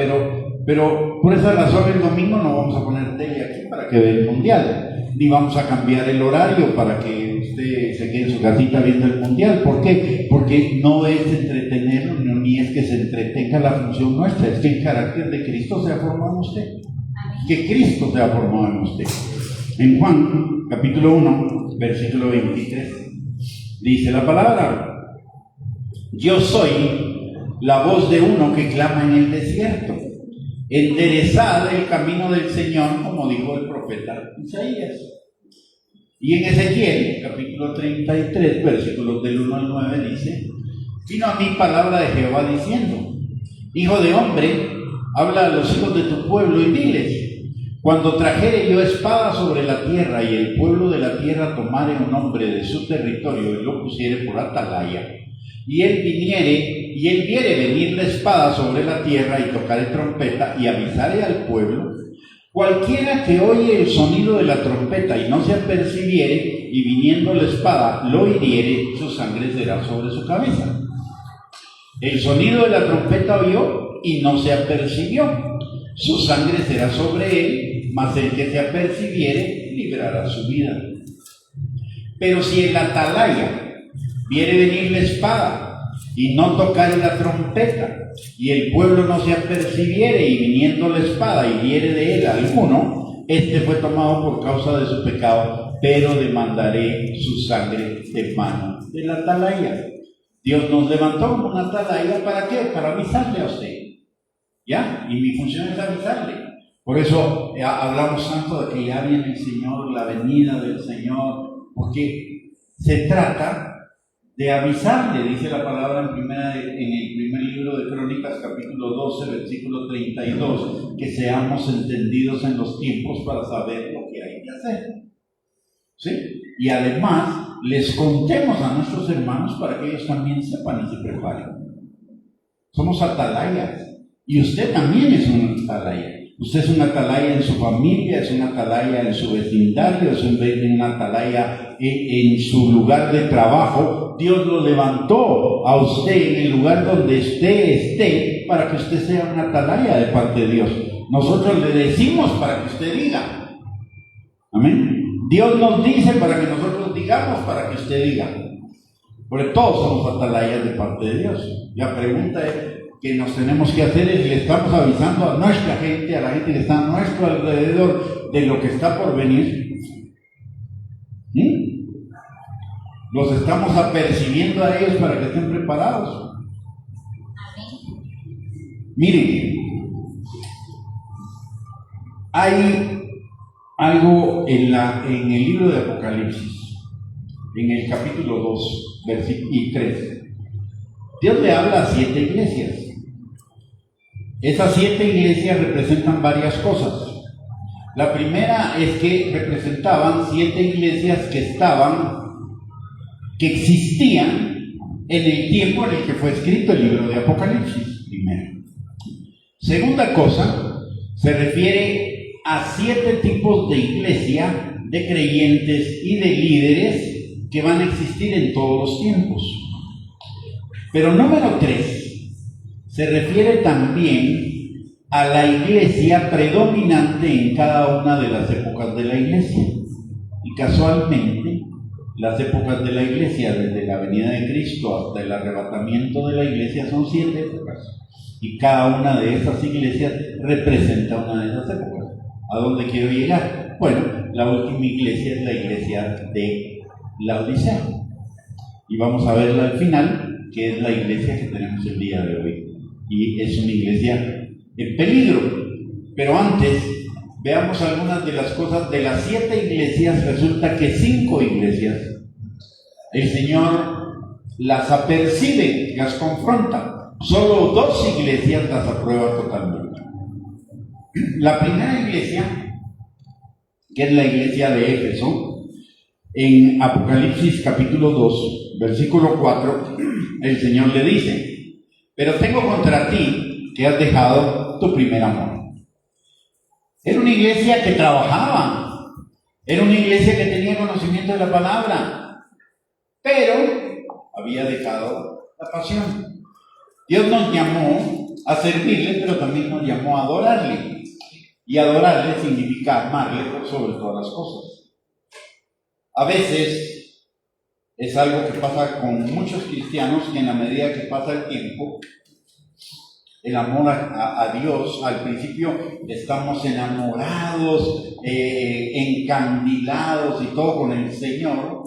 Pero por esa razón el domingo no vamos a poner tele aquí para que vea el mundial, ni vamos a cambiar el horario para que usted se quede en su casita viendo el mundial. ¿Por qué? Porque no es entretenerlo, ni es que se entretenga la función nuestra, es que el carácter de Cristo sea formado en usted, que Cristo sea formado en usted. En Juan, capítulo 1, versículo 23, dice la palabra: yo soy la voz de uno que clama en el desierto, enderezad el camino del Señor, como dijo el profeta Isaías. Y en Ezequiel, capítulo 33, versículos del 1 al 9, dice: vino a mí palabra de Jehová diciendo: hijo de hombre, habla a los hijos de tu pueblo y diles: cuando trajere yo espada sobre la tierra y el pueblo de la tierra tomare un hombre de su territorio y lo pusiere por atalaya, y él viere venir la espada sobre la tierra y tocare trompeta y avisare al pueblo, cualquiera que oye el sonido de la trompeta y no se apercibiere, y viniendo la espada lo hiriere, su sangre será sobre su cabeza. El sonido de la trompeta oyó y no se apercibió, su sangre será sobre él, mas el que se apercibiere librará su vida. Pero si el atalaya viere venir la espada y no tocare la trompeta, y el pueblo no se apercibiere, y viniendo la espada hiriere de él alguno, este fue tomado por causa de su pecado, pero demandaré su sangre de mano del atalaya. Dios nos levantó como una atalaya, ¿para qué? Para avisarle a usted, ¿ya? Y mi función es avisarle. Por eso hablamos tanto de que ya viene el Señor, la venida del Señor, porque se trata de avisarle, dice la palabra en el primer libro de Crónicas, capítulo 12, versículo 32, que seamos entendidos en los tiempos para saber lo que hay que hacer. ¿Sí? Y además, les contemos a nuestros hermanos para que ellos también sepan y se preparen. Somos atalayas, y usted también es un atalaya. Usted es una atalaya en su familia, es una atalaya en su vecindario, es una atalaya en su lugar de trabajo. Dios lo levantó a usted en el lugar donde usted esté para que usted sea una atalaya de parte de Dios. Nosotros le decimos para que usted diga. Amén. Dios nos dice para que nosotros digamos, para que usted diga. Porque todos somos atalayas de parte de Dios. La pregunta que nos tenemos que hacer es: le estamos avisando a nuestra gente, a la gente que está a nuestro alrededor, de lo que está por venir. ¿Sí? Los estamos apercibiendo a ellos para que estén preparados. Miren, hay algo en el libro de Apocalipsis, en el capítulo 2, versículo 3. Dios le habla a 7 iglesias. Esas 7 iglesias representan varias cosas. La primera es que representaban 7 iglesias que existían en el tiempo en el que fue escrito el libro de Apocalipsis, primero. Segunda cosa, se refiere a 7 tipos de iglesia, de creyentes y de líderes que van a existir en todos los tiempos. Pero número 3, se refiere también a la iglesia predominante en cada una de las épocas de la iglesia. Y casualmente, las épocas de la iglesia, desde la venida de Cristo hasta el arrebatamiento de la iglesia, son 7 épocas. Y cada una de esas iglesias representa una de esas épocas. ¿A dónde quiero llegar? Bueno, la última iglesia es la iglesia de Laodicea. Y vamos a verla al final, que es la iglesia que tenemos el día de hoy. Y es una iglesia en peligro. Pero antes, veamos algunas de las cosas. De las 7 iglesias, resulta que 5 iglesias, el Señor las apercibe, las confronta. Solo 2 iglesias las aprueba totalmente. La primera iglesia que es la iglesia de Éfeso, en Apocalipsis capítulo 2, versículo 4, el Señor le dice: pero tengo contra ti que has dejado tu primer amor. Era una iglesia que trabajaba, era una iglesia que tenía conocimiento de la palabra, pero había dejado la pasión. Dios nos llamó a servirle, pero también nos llamó a adorarle. Y adorarle significa amarle por sobre todas las cosas. A veces es algo que pasa con muchos cristianos, que en la medida que pasa el tiempo, el amor a Dios, al principio estamos enamorados, encandilados y todo con el Señor,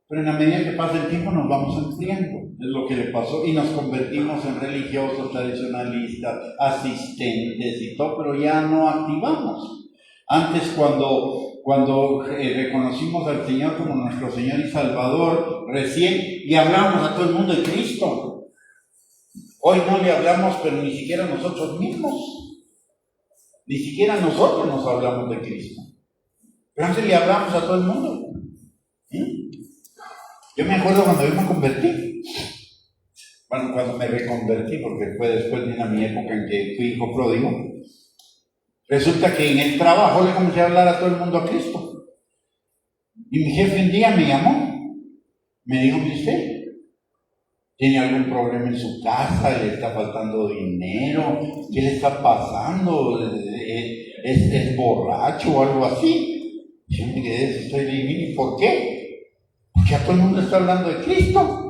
pero en la medida que pasa el tiempo nos vamos enfriando. Es lo que le pasó, y nos convertimos en religiosos, tradicionalistas, asistentes y todo, pero ya no activamos. Antes, cuando reconocimos al Señor como nuestro Señor y Salvador, recién le hablamos a todo el mundo de Cristo. Hoy no le hablamos, pero ni siquiera nosotros mismos. Ni siquiera nosotros nos hablamos de Cristo. Pero antes le hablamos a todo el mundo. Yo me acuerdo cuando yo me convertí. Bueno, cuando me reconvertí, porque fue después de mi época en que fui hijo pródigo. Resulta que en el trabajo le comencé a hablar a todo el mundo a Cristo. Y mi jefe un día me llamó. Me dijo: ¿y usted tiene algún problema en su casa? ¿Le está faltando dinero? ¿Qué le está pasando? ¿Es borracho o algo así? Yo me quedé, estoy divino. ¿Y por qué? Porque a todo el mundo está hablando de Cristo.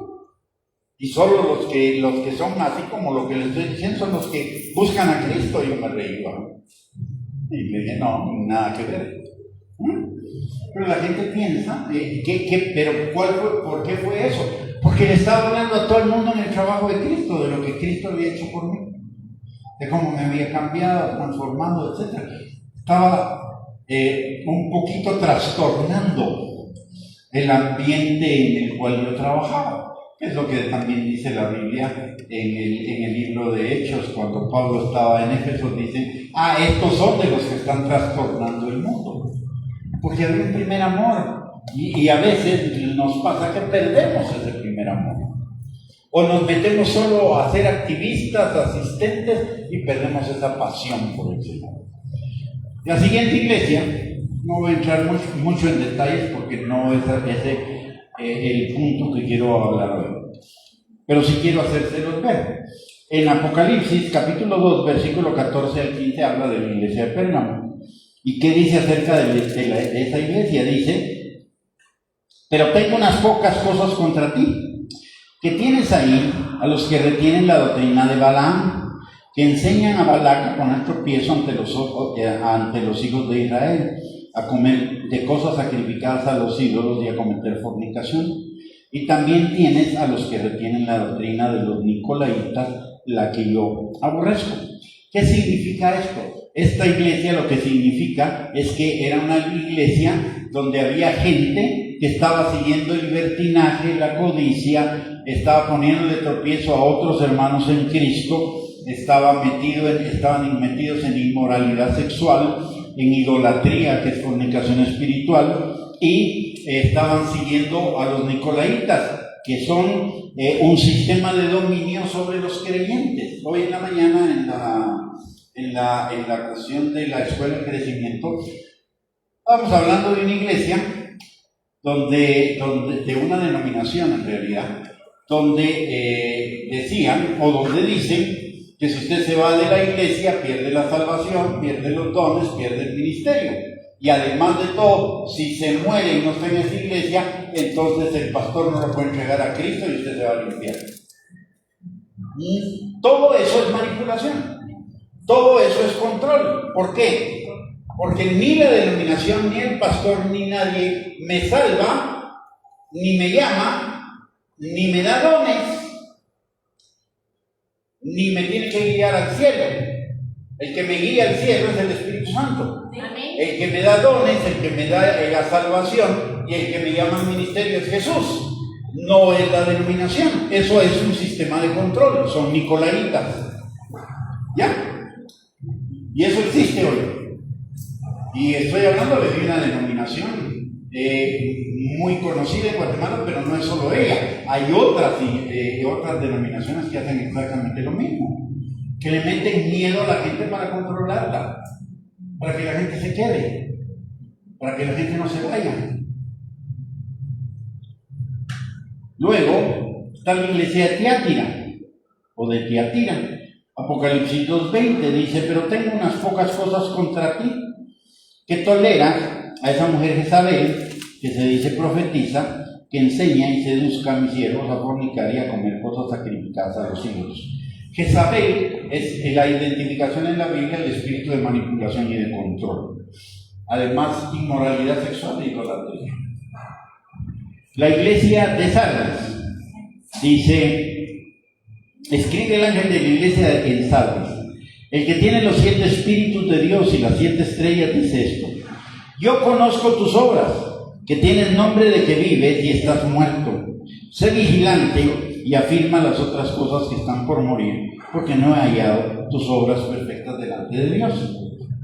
Y solo los que son así como lo que les estoy diciendo son los que buscan a Cristo. Y yo me reí, ¿no? Y le dije: no, nada que ver. Pero la gente piensa, pero ¿por qué fue eso? Porque le estaba hablando a todo el mundo en el trabajo de Cristo, de lo que Cristo había hecho por mí, de cómo me había cambiado, transformado, etc. Estaba un poquito trastornando el ambiente en el cual yo trabajaba. Es lo que también dice la Biblia en el libro de Hechos, cuando Pablo estaba en Éfeso, dice: estos son de los que están trastornando el mundo. Porque había un primer amor. Y a veces nos pasa que perdemos ese primer amor. O nos metemos solo a ser activistas, asistentes, y perdemos esa pasión por el Señor. La siguiente iglesia, no voy a entrar mucho en detalles porque no es ese el punto que quiero hablar hoy, pero sí quiero hacérselos ver. En Apocalipsis capítulo 2 versículo 14 al 15 habla de la iglesia de Pérgamo. ¿Y qué dice acerca de esa iglesia? Dice: pero tengo unas pocas cosas contra ti, que tienes ahí a los que retienen la doctrina de Balaam, que enseñan a Balac a poner tropiezo ante los hijos de Israel, a comer de cosas sacrificadas a los ídolos y a cometer fornicación. Y también tienes a los que retienen la doctrina de los nicolaitas, la que yo aborrezco. ¿Qué significa esto? Esta iglesia lo que significa es que era una iglesia donde había gente que estaba siguiendo el libertinaje, la codicia, estaba poniéndole tropiezo a otros hermanos en Cristo, estaban metidos en inmoralidad sexual, en idolatría, que es fornicación espiritual, y estaban siguiendo a los nicolaitas, que son un sistema de dominio sobre los creyentes. Hoy en la mañana, en la cuestión de la escuela de crecimiento, estábamos hablando de una iglesia de una denominación en realidad, donde decían, o donde dicen, que si usted se va de la iglesia, pierde la salvación, pierde los dones, pierde el ministerio. Y además de todo, si se muere y no está en esa iglesia, entonces el pastor no lo puede entregar a Cristo y usted se va al infierno. Y todo eso es manipulación. Todo eso es control. ¿Por qué? Porque ni la denominación, ni el pastor, ni nadie me salva, ni me llama, ni me da dones, ni me tiene que guiar al cielo. El que me guía al cielo es el Espíritu Santo. Amén. El que me da dones, el que me da la salvación y el que me llama al ministerio es Jesús. No es la denominación. Eso es un sistema de control. Son nicolaitas. ¿Ya? Y eso existe hoy. Y estoy hablando de una denominación muy conocida en Guatemala, pero no es solo ella. Hay otras denominaciones que hacen exactamente lo mismo, que le meten miedo a la gente para controlarla, para que la gente se quede, para que la gente no se vaya. Luego está la iglesia de Tiatira, o de Tiatira. Apocalipsis 2:20 dice: pero tengo unas pocas cosas contra ti, que toleras a esa mujer Jezabel, que se dice profetiza, que enseña y seduzca a mis siervos a fornicar y a comer cosas sacrificadas a los ídolos. Jezabel es la identificación en la Biblia del espíritu de manipulación y de control. Además, inmoralidad sexual e idolatría. La iglesia de Sardes dice: escribe el ángel de la iglesia en Sardes, el que tiene los 7 espíritus de Dios y las 7 estrellas, dice esto: yo conozco tus obras, que tienes nombre de que vives y estás muerto. Sé vigilante y afirma las otras cosas que están por morir, porque no he hallado tus obras perfectas delante de Dios.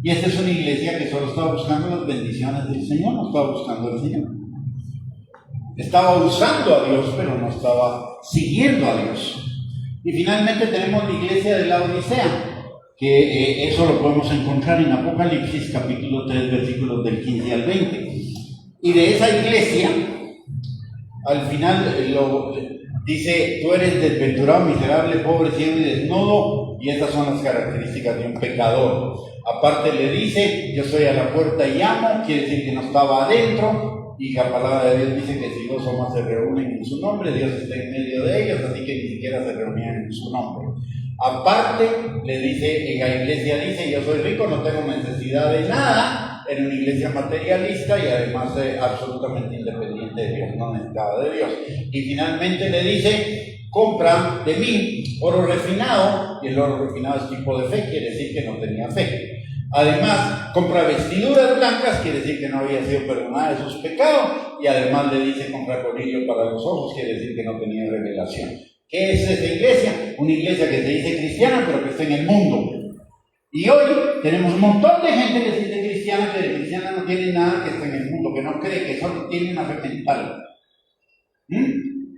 Y esta es una iglesia que solo estaba buscando las bendiciones del Señor, no estaba buscando al Señor. Estaba usando a Dios, pero no estaba siguiendo a Dios. Y finalmente tenemos la iglesia de la Odisea, que eso lo podemos encontrar en Apocalipsis capítulo 3, versículos del 15 al 20. Y de esa iglesia, al final dice: tú eres desventurado, miserable, pobre, ciego y desnudo, y estas son las características de un pecador. Aparte le dice: yo estoy a la puerta y llamo, quiere decir que no estaba adentro, y la palabra de Dios dice que si 2 o más se reúnen en su nombre, Dios está en medio de ellos, así que ni siquiera se reunían en su nombre. Aparte le dice, en la iglesia dice: yo soy rico, no tengo necesidad de nada. Era una iglesia materialista y además absolutamente independiente de Dios, no necesitaba de Dios. Y finalmente le dice: compra de mí oro refinado, y el oro refinado es tipo de fe, quiere decir que no tenía fe. Además, compra vestiduras blancas, quiere decir que no había sido perdonada de sus pecados, y además le dice: compra colirio para los ojos, quiere decir que no tenía revelación. ¿Qué es esa iglesia? Una iglesia que se dice cristiana, pero que está en el mundo. Y hoy tenemos un montón de gente que se dice cristiana, que de cristiana no tiene nada, que está en el mundo, que no cree, que solo tiene una fe mental.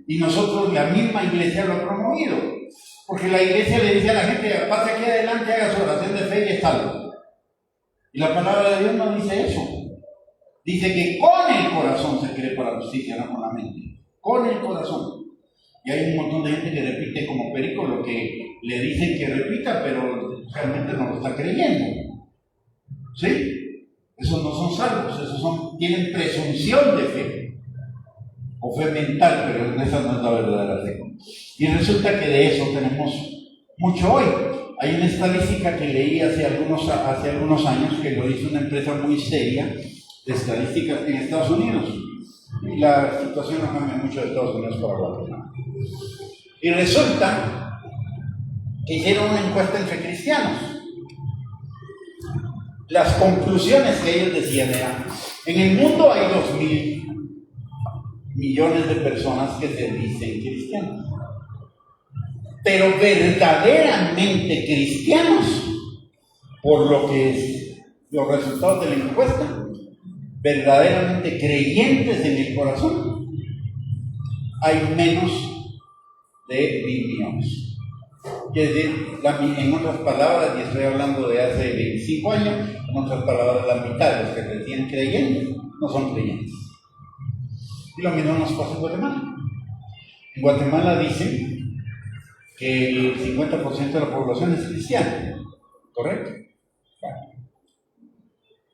Y nosotros, la misma iglesia, lo ha promovido. Porque la iglesia le dice a la gente: pase aquí adelante, haga su oración de fe y es salvo. Y la palabra de Dios no dice eso. Dice que con el corazón se cree para la justicia, no con la mente. Con el corazón. Y hay un montón de gente que repite como perico lo que le dicen que repita, pero realmente no lo está creyendo. ¿Sí? Esos no son salvos, esos tienen presunción de fe. O fe mental, pero esa no es la verdadera fe. Y resulta que de eso tenemos mucho hoy. Hay una estadística que leí hace algunos años, que lo hizo una empresa muy seria de estadísticas en Estados Unidos. Y la situación no cambia mucho de Estados Unidos para Guatemala. Y resulta que hicieron una encuesta entre cristianos. Las conclusiones que ellos decían eran: en el mundo hay 2.000 millones de personas que se dicen cristianos, pero verdaderamente cristianos, por lo que es los resultados de la encuesta, verdaderamente creyentes en el corazón, hay menos de 1.000 millones. Quiere decir, en otras palabras, y estoy hablando de hace 25 años, en otras palabras, la mitad de los que recién creyentes no son creyentes. Y lo mismo nos pasa en Guatemala. En Guatemala dicen que el 50% de la población es cristiana, ¿correcto? Bueno.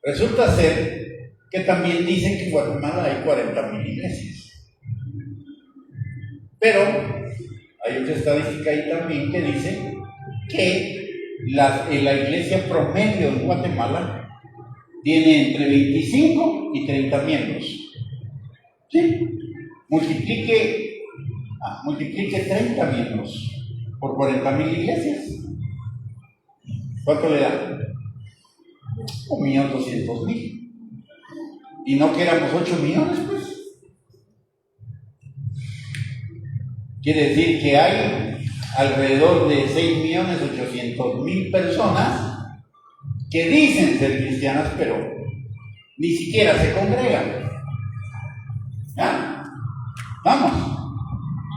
Resulta ser que también dicen que en Guatemala hay 40.000 iglesias. Pero hay otra estadística ahí también que dice que la iglesia promedio en Guatemala tiene entre 25 y 30 miembros. ¿Sí? Multiplique 30 miembros por 40.000 iglesias. ¿Cuánto le da? 1.200.000. Y no que éramos 8 millones, pues. Quiere decir que hay alrededor de 6.800.000 personas que dicen ser cristianas, pero Ni siquiera se congregan. ¿Ya? Vamos.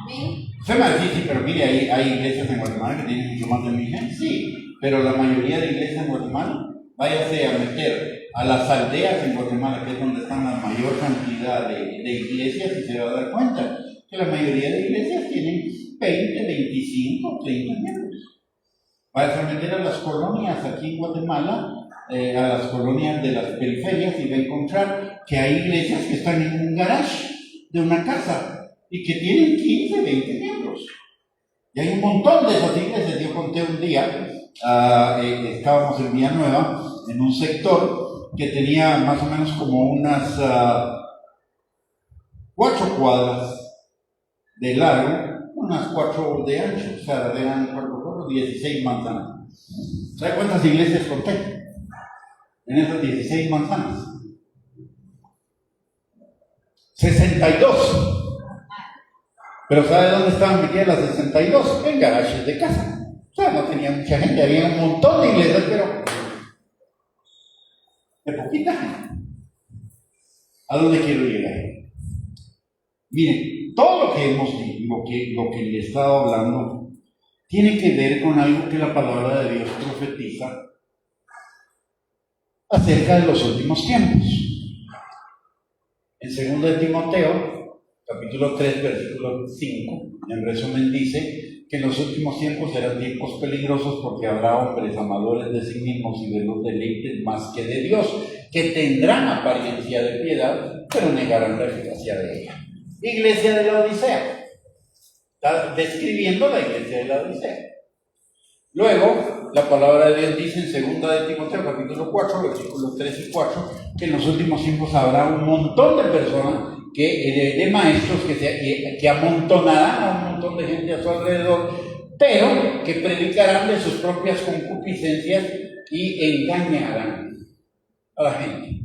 Amén. Usted me va a decir, sí, pero mire, hay iglesias en Guatemala que tienen mucho más de 1000 gente. Sí, pero la mayoría de iglesias en Guatemala, váyase a meter a las aldeas en Guatemala, que es donde están la mayor cantidad de iglesias, y se va a dar cuenta que la mayoría de iglesias tienen 20, 25, 30 miembros. Váyase a meter a las colonias aquí en Guatemala, a las colonias de las periferias, y va a encontrar que hay iglesias que están en un garage de una casa y que tienen 15, 20 miembros. Y hay un montón de esas iglesias. Yo conté un día, estábamos en Villanueva, en un sector que tenía más o menos como unas 4 cuadras de largo, unas 4 de ancho, o sea, eran 4 por 16 manzanas. ¿Sabe cuántas iglesias conté en esas 16 manzanas? 62. Pero ¿sabe dónde estaban metidas las 62? En garajes de casa. O sea, no tenía mucha gente, había un montón de iglesias, pero de poquita gente. ¿A dónde quiero llegar? Miren, todo lo que hemos dicho, lo que le he estado hablando, tiene que ver con algo que la palabra de Dios profetiza acerca de los últimos tiempos. En 2 de Timoteo, capítulo 3, versículo 5, en resumen dice que en los últimos tiempos serán tiempos peligrosos porque habrá hombres amadores de sí mismos y de los deleites más que de Dios, que tendrán apariencia de piedad, pero negarán la eficacia de ella. Iglesia de la Odisea. Está describiendo la iglesia de la Odisea. Luego, la palabra de Dios dice en 2 de Timoteo, capítulo 4, versículos 3 y 4, que en los últimos tiempos habrá un montón de personas, de maestros que amontonarán a un montón de gente a su alrededor, pero que predicarán de sus propias concupiscencias y engañarán a la gente.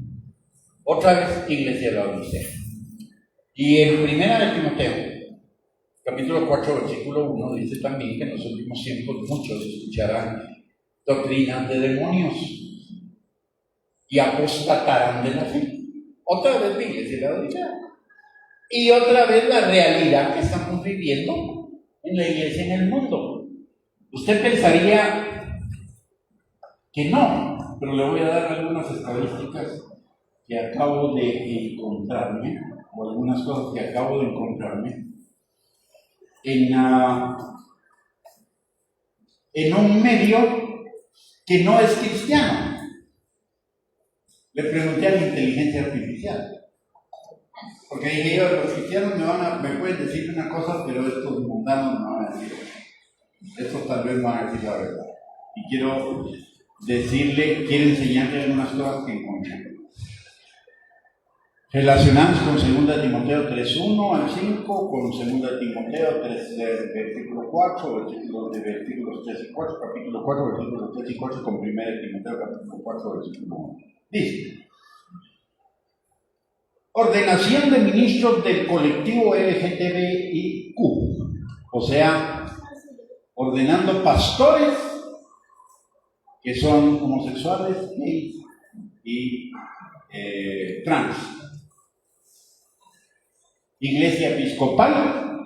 Otra vez, iglesia de la Odisea. Y en 1 de Timoteo, capítulo 4, versículo 1, dice también que en los últimos tiempos muchos escucharán doctrinas de demonios y apostatarán de la fe. Otra vez la iglesia de la Odisea. Y otra vez la realidad que estamos viviendo en la iglesia en el mundo. Usted pensaría que no, pero le voy a dar algunas estadísticas que acabo de encontrarme, o algunas cosas que acabo de encontrarme en un medio que no es cristiano. Le pregunté a la inteligencia artificial, porque dije yo, los cristianos me pueden decir una cosa, pero estos mundanos no van a decir. Estos tal vez van a decir la verdad. Y quiero enseñarle algunas cosas que encontré. Relacionadas con 2 de Timoteo 3:1 al 5, con 2 de Timoteo 3, versículo 4, versículos 3 y 4, capítulo 4, versículos 3 y 4, con 1 de Timoteo capítulo 4, versículo 1. Dice: ordenación de ministros del colectivo LGTBIQ, o sea, ordenando pastores que son homosexuales, gays y trans. Iglesia Episcopal,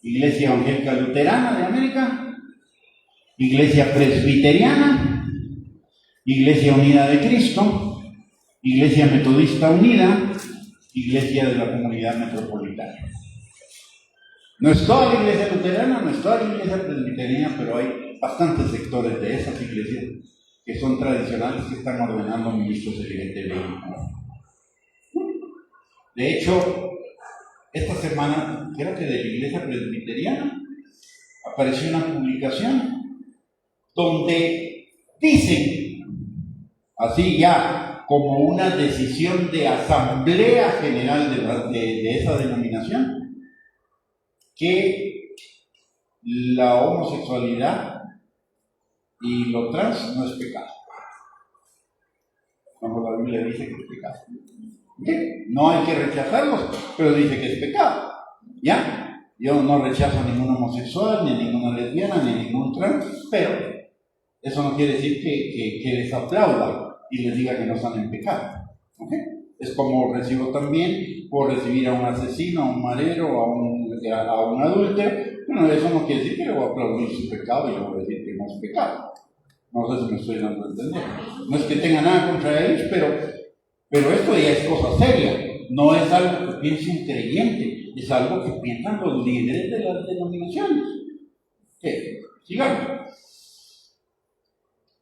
Iglesia Evangélica Luterana de América, Iglesia Presbiteriana, Iglesia Unida de Cristo, Iglesia Metodista Unida, Iglesia de la Comunidad Metropolitana. No es toda la iglesia luterana, no es toda la iglesia presbiteriana, pero hay bastantes sectores de esas iglesias que son tradicionales que están ordenando ministros LGTBI. De hecho, esta semana, creo que de la iglesia presbiteriana, apareció una publicación donde dicen, así ya, como una decisión de asamblea general de esa denominación, que la homosexualidad y lo trans no es pecado. Como la Biblia dice que es pecado. ¿Qué? No hay que rechazarlos, pero dice que es pecado. ¿Ya? Yo no rechazo a ningún homosexual, ni a ninguna lesbiana, ni a ningún trans, pero eso no quiere decir que les aplauda y les diga que no están en pecado. ¿Ok? Es como recibo también, puedo recibir a un asesino, a un marero, a un adúltero. Bueno, eso no quiere decir que le voy a aplaudir su pecado y le voy a decir que no es pecado. No sé si me estoy dando a entender. No es que tenga nada contra ellos, pero esto ya es cosa seria. No es algo que piense un creyente, es algo que piensan los líderes de las denominaciones. ¿Qué? Sigamos.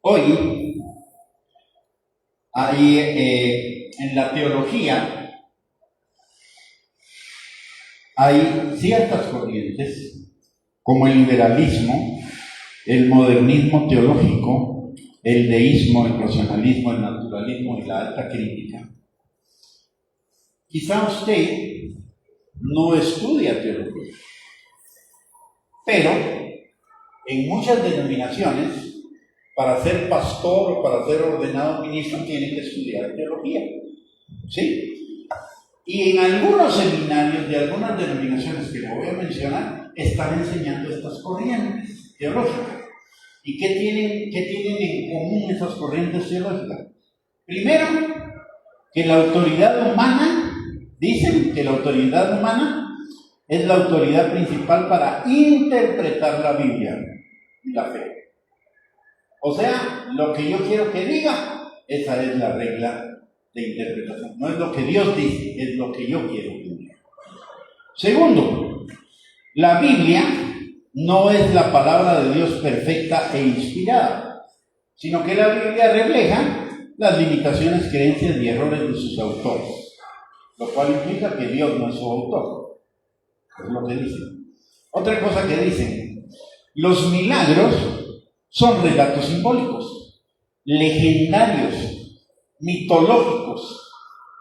Hoy hay en la teología hay ciertas corrientes como el liberalismo, el modernismo teológico, el deísmo, el racionalismo, el naturalismo y la alta crítica. Quizá usted no estudia teología, pero en muchas denominaciones, para ser pastor o para ser ordenado ministro, tiene que estudiar teología. ¿Sí? Y en algunos seminarios de algunas denominaciones que le voy a mencionar, están enseñando estas corrientes teológicas. ¿Y qué tienen en común esas corrientes teológicas? Primero, que la autoridad humana, dicen que la autoridad humana es la autoridad principal para interpretar la Biblia y la fe. O sea, lo que yo quiero que diga, esa es la regla de interpretación. No es lo que Dios dice, es lo que yo quiero que diga. Segundo, la Biblia no es la palabra de Dios perfecta e inspirada, sino que la Biblia refleja las limitaciones, creencias y errores de sus autores, lo cual implica que Dios no es su autor. Es lo que dicen. Otra cosa que dicen, los milagros son relatos simbólicos, legendarios, mitológicos,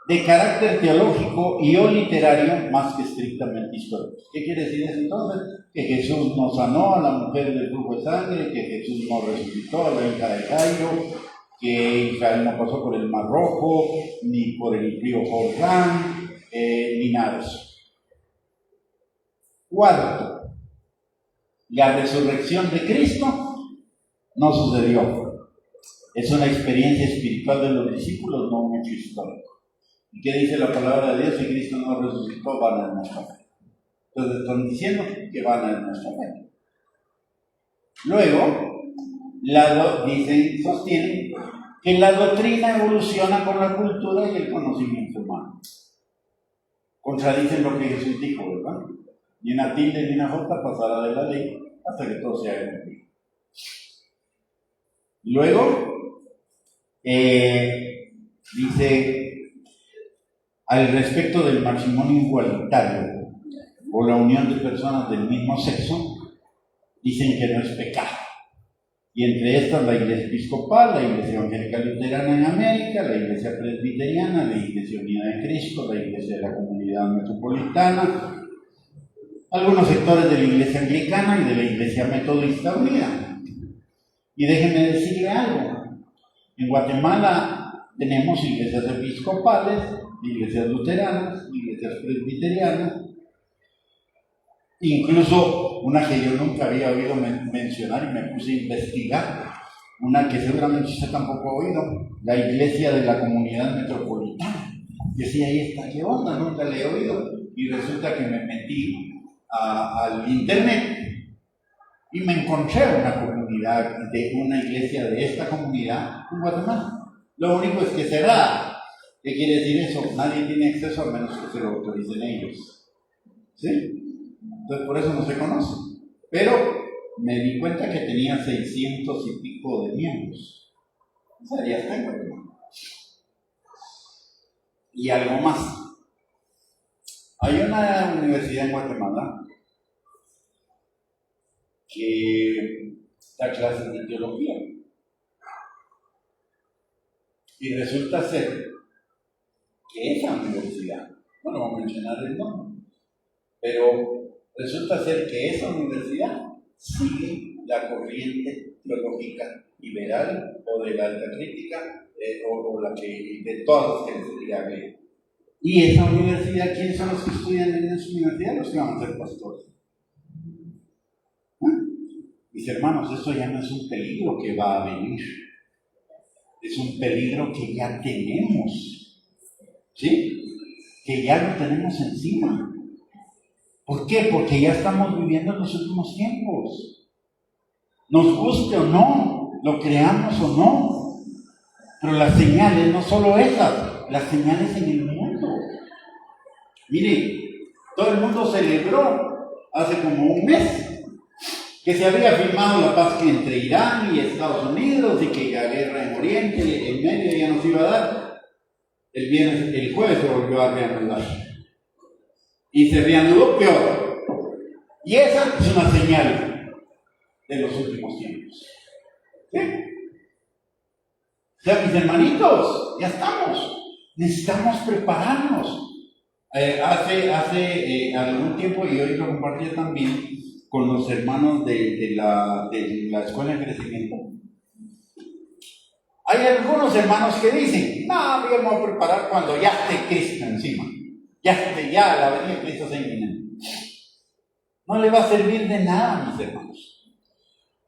de carácter teológico y o literario más que estrictamente históricos. ¿Qué quiere decir eso entonces? Que Jesús no sanó a la mujer del flujo de sangre, que Jesús no resucitó a la hija de Jairo, que Israel no pasó por el Mar Rojo, ni por el río Jordán, ni nada de eso. Cuarto, la resurrección de Cristo no sucedió. Es una experiencia espiritual de los discípulos, no un hecho histórico. ¿Y qué dice la palabra de Dios? Si Cristo no resucitó, van a nuestra fe. Entonces están diciendo que van a nuestra fe. Luego, sostienen que la doctrina evoluciona con la cultura y el conocimiento humano. Contradicen lo que Jesús dijo, ¿verdad? Ni una tilde ni una jota pasará de la ley hasta que todo sea cumplido. Luego, dice, al respecto del matrimonio igualitario o la unión de personas del mismo sexo, dicen que no es pecado. Y entre estas la Iglesia Episcopal, la Iglesia Evangélica Luterana en América, la Iglesia Presbiteriana, la Iglesia Unida de Cristo, la Iglesia de la Comunidad Metropolitana, algunos sectores de la Iglesia Anglicana y de la Iglesia Metodista Unida. Y déjenme decirle algo, en Guatemala tenemos iglesias episcopales, iglesias luteranas, iglesias presbiterianas, incluso una que yo nunca había oído mencionar y me puse a investigar, una que seguramente usted tampoco ha oído, la Iglesia de la Comunidad Metropolitana. Decía, ahí está, ¿qué onda? Nunca le he oído. Y resulta que me metí al internet y me encontré una comunidad de una iglesia de esta comunidad en Guatemala. Lo único es que cerrada. ¿Qué quiere decir eso? Nadie tiene acceso a menos que se lo autoricen ellos. ¿Sí? Entonces por eso no se conoce. Pero me di cuenta que tenía 600 y pico de miembros. O sea, ya está en Guatemala. Y algo más. Hay una universidad en Guatemala que da clases de teología. Y resulta ser que esa universidad, no lo voy a mencionar el nombre, pero resulta ser que esa universidad sigue la corriente teológica liberal o de la alta crítica o la que de todas las que se diga que. Y esa universidad, ¿quiénes son los que estudian en esa universidad? Los que van a ser pastores. Mis hermanos, esto ya no es un peligro que va a venir, es un peligro que ya tenemos. ¿sí? Que ya lo tenemos encima. ¿Por qué? Porque ya estamos viviendo en los últimos tiempos. Nos guste o no, lo creamos o no. Pero las señales, no solo esas, las señales en el mundo. Mire, todo el mundo celebró hace como un mes que se había firmado la paz entre Irán y Estados Unidos y que la guerra en Oriente, en medio ya nos iba a dar. El jueves se volvió a reanudar. Y se reanudó peor. Y esa es una señal de los últimos tiempos. ¿Sí? O sea, mis hermanitos, ya estamos. Necesitamos prepararnos. Hace algún tiempo, y hoy lo compartí también con los hermanos de la escuela de crecimiento. Hay algunos hermanos que dicen, no, vamos a preparar cuando ya esté Cristo encima. Ya la venida de Cristo se inminente. No le va a servir de nada, mis hermanos.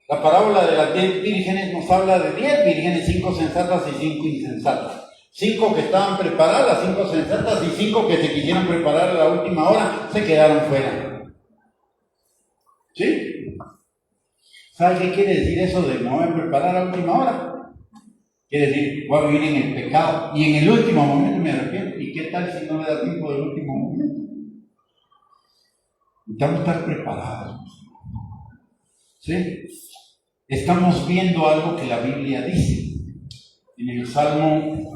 La parábola de las 10 vírgenes nos habla de 10 vírgenes, 5 sensatas y 5 insensatas. 5 que estaban preparadas, 5 sensatas, y 5 que se quisieron preparar a la última hora, se quedaron fuera. ¿Sí? ¿Sabe qué quiere decir eso de no me preparar a la última hora? Quiere decir, voy a vivir en el pecado y en el último momento me arrepiento. ¿Y qué tal si no me da tiempo del último momento? Necesitamos estar preparados. ¿Sí? Estamos viendo algo que la Biblia dice. En el Salmo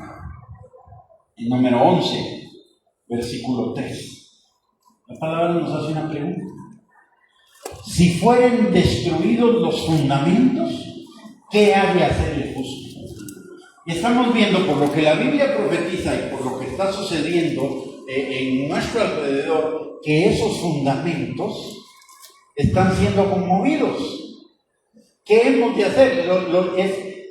número 11, versículo 3. La palabra nos hace una pregunta. Si fueren destruidos los fundamentos, ¿qué ha de hacer el justo? Y estamos viendo por lo que la Biblia profetiza y por lo que está sucediendo en nuestro alrededor, que esos fundamentos están siendo conmovidos. ¿Qué hemos de hacer?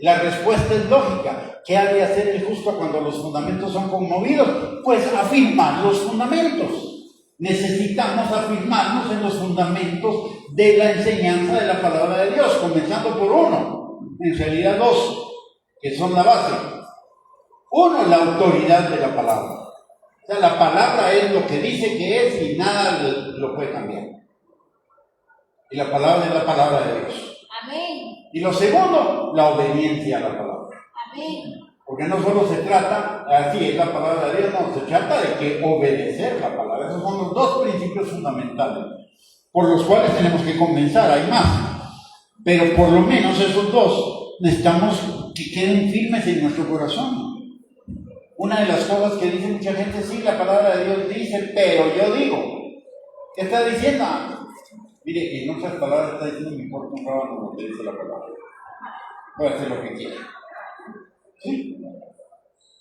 La respuesta es lógica. ¿Qué ha de hacer el justo cuando los fundamentos son conmovidos? Pues afirmar los fundamentos. Necesitamos afirmarnos en los fundamentos de la enseñanza de la palabra de Dios, comenzando por uno, en realidad dos, que son la base. Uno, la autoridad de la palabra. O sea, la palabra es lo que dice que es y nada lo puede cambiar. Y la palabra es la palabra de Dios. Amén. Y lo segundo, la obediencia a la palabra. Amén. Porque no solo se trata, así es la palabra de Dios, no, se trata de que obedecer la palabra. Esos son los dos principios fundamentales por los cuales tenemos que comenzar. Hay más, pero por lo menos esos dos necesitamos que queden firmes en nuestro corazón. Una de las cosas que dice mucha gente, sí, la palabra de Dios dice, pero yo digo, ¿qué está diciendo? Mire, en otras palabras está diciendo, mejor compraba lo que dice la palabra. Voy a hacer lo que quiera. ¿Sí?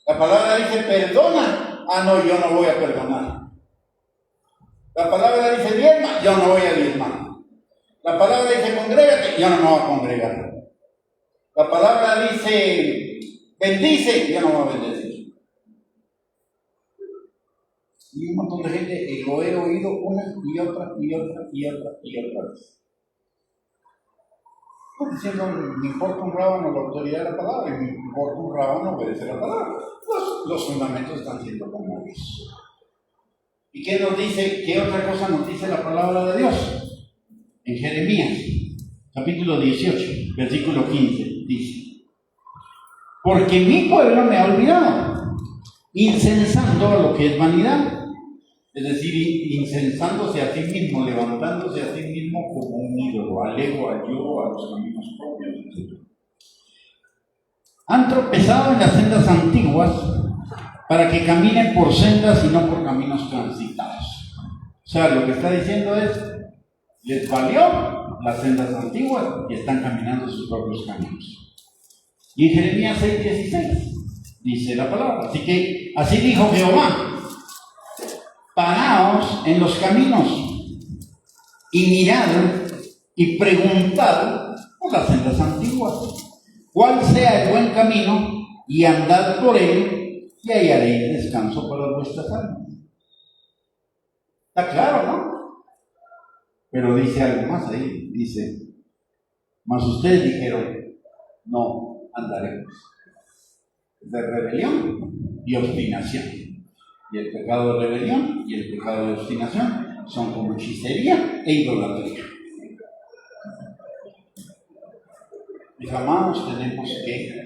La palabra dice, perdona. Ah, no, yo no voy a perdonar. La palabra dice, diezma. Yo no voy a diezmar. La palabra dice, congrégate. Yo no me voy a congregar. La palabra dice, bendice. Yo no me voy a bendecir. Y un montón de gente lo he oído una y otra vez. Porque diciendo, me importa un rábano la autoridad de la palabra, y me importa un rábano obedecer la palabra. Pues los fundamentos están siendo conmovidos. ¿Y qué nos dice? ¿Qué otra cosa nos dice la palabra de Dios? En Jeremías, capítulo 18, versículo 15, dice: porque mi pueblo me ha olvidado, incensando a lo que es vanidad. Es decir, incensándose a sí mismo, levantándose a sí mismo como un ídolo, al ego, al yo, a los caminos propios, etc. Han tropezado en las sendas antiguas para que caminen por sendas y no por caminos transitados. O sea, lo que está diciendo es, les valió las sendas antiguas y están caminando sus propios caminos. Y en Jeremías 6:16 dice la palabra, así dijo Jehová: paraos en los caminos y mirad y preguntad por las sendas antiguas, cuál sea el buen camino, y andad por él, y hallaréis descanso para vuestras almas. Está claro, ¿no? Pero dice algo más ahí, dice, mas ustedes dijeron, no andaremos. De rebelión y obstinación. Y el pecado de rebelión y el pecado de obstinación son como hechicería e idolatría. Mis amados, tenemos que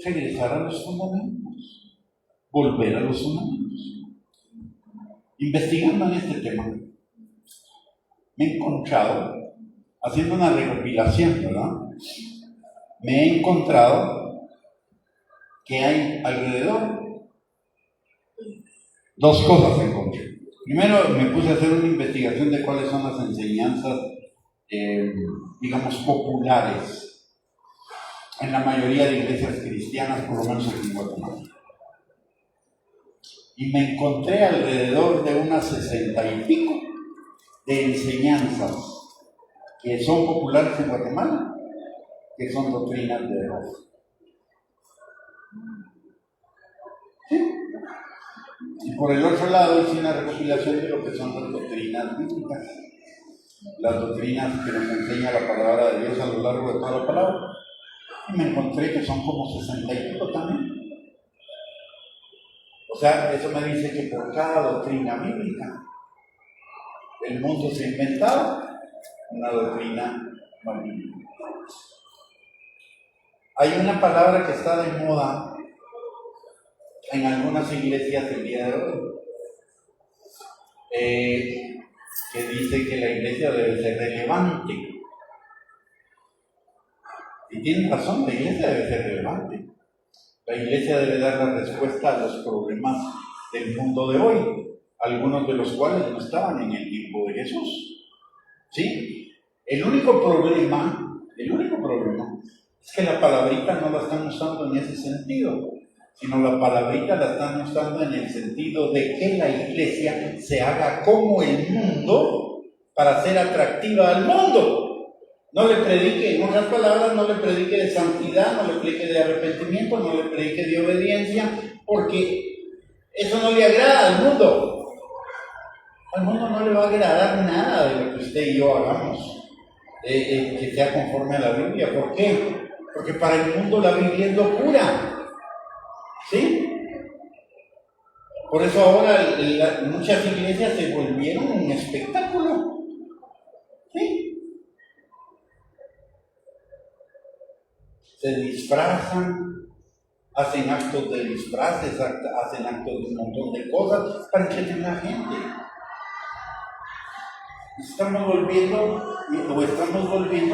regresar a los fundamentos, volver a los fundamentos. Investigando en este tema, me he encontrado, haciendo una recopilación, ¿verdad? Me he encontrado que hay alrededor dos cosas encontré. Primero me puse a hacer una investigación de cuáles son las enseñanzas, digamos, populares en la mayoría de iglesias cristianas, por lo menos aquí en Guatemala. Y me encontré alrededor de unas 60 y pico de enseñanzas que son populares en Guatemala, que son doctrinas de Dios. ¿Sí? Y por el otro lado hice una recopilación de lo que son las doctrinas bíblicas, las doctrinas que nos enseña la palabra de Dios a lo largo de toda la palabra. Y me encontré que son como 60 y pico también. O sea, eso me dice que por cada doctrina bíblica el mundo se ha inventado una doctrina no bíblica. Hay una palabra que está de moda en algunas iglesias el día de hoy, que dice que la iglesia debe ser relevante. Y tienen razón, la iglesia debe ser relevante. La iglesia debe dar la respuesta a los problemas del mundo de hoy, algunos de los cuales no estaban en el tiempo de Jesús. ¿Sí? El único problema es que la palabrita no la están usando en ese sentido, sino la palabrita la están usando en el sentido de que la iglesia se haga como el mundo para ser atractiva al mundo. No le predique, en otras palabras, no le predique de santidad, no le predique de arrepentimiento, no le predique de obediencia, porque eso no le agrada al mundo. Al mundo no le va a agradar nada de lo que usted y yo hagamos, que sea conforme a la Biblia. ¿Por qué? Porque para el mundo la Biblia es locura. ¿Sí? Por eso ahora muchas iglesias se volvieron un espectáculo. ¿Sí? Se disfrazan, hacen actos de disfraces, hacen actos de un montón de cosas para entretener a la gente. Estamos volviendo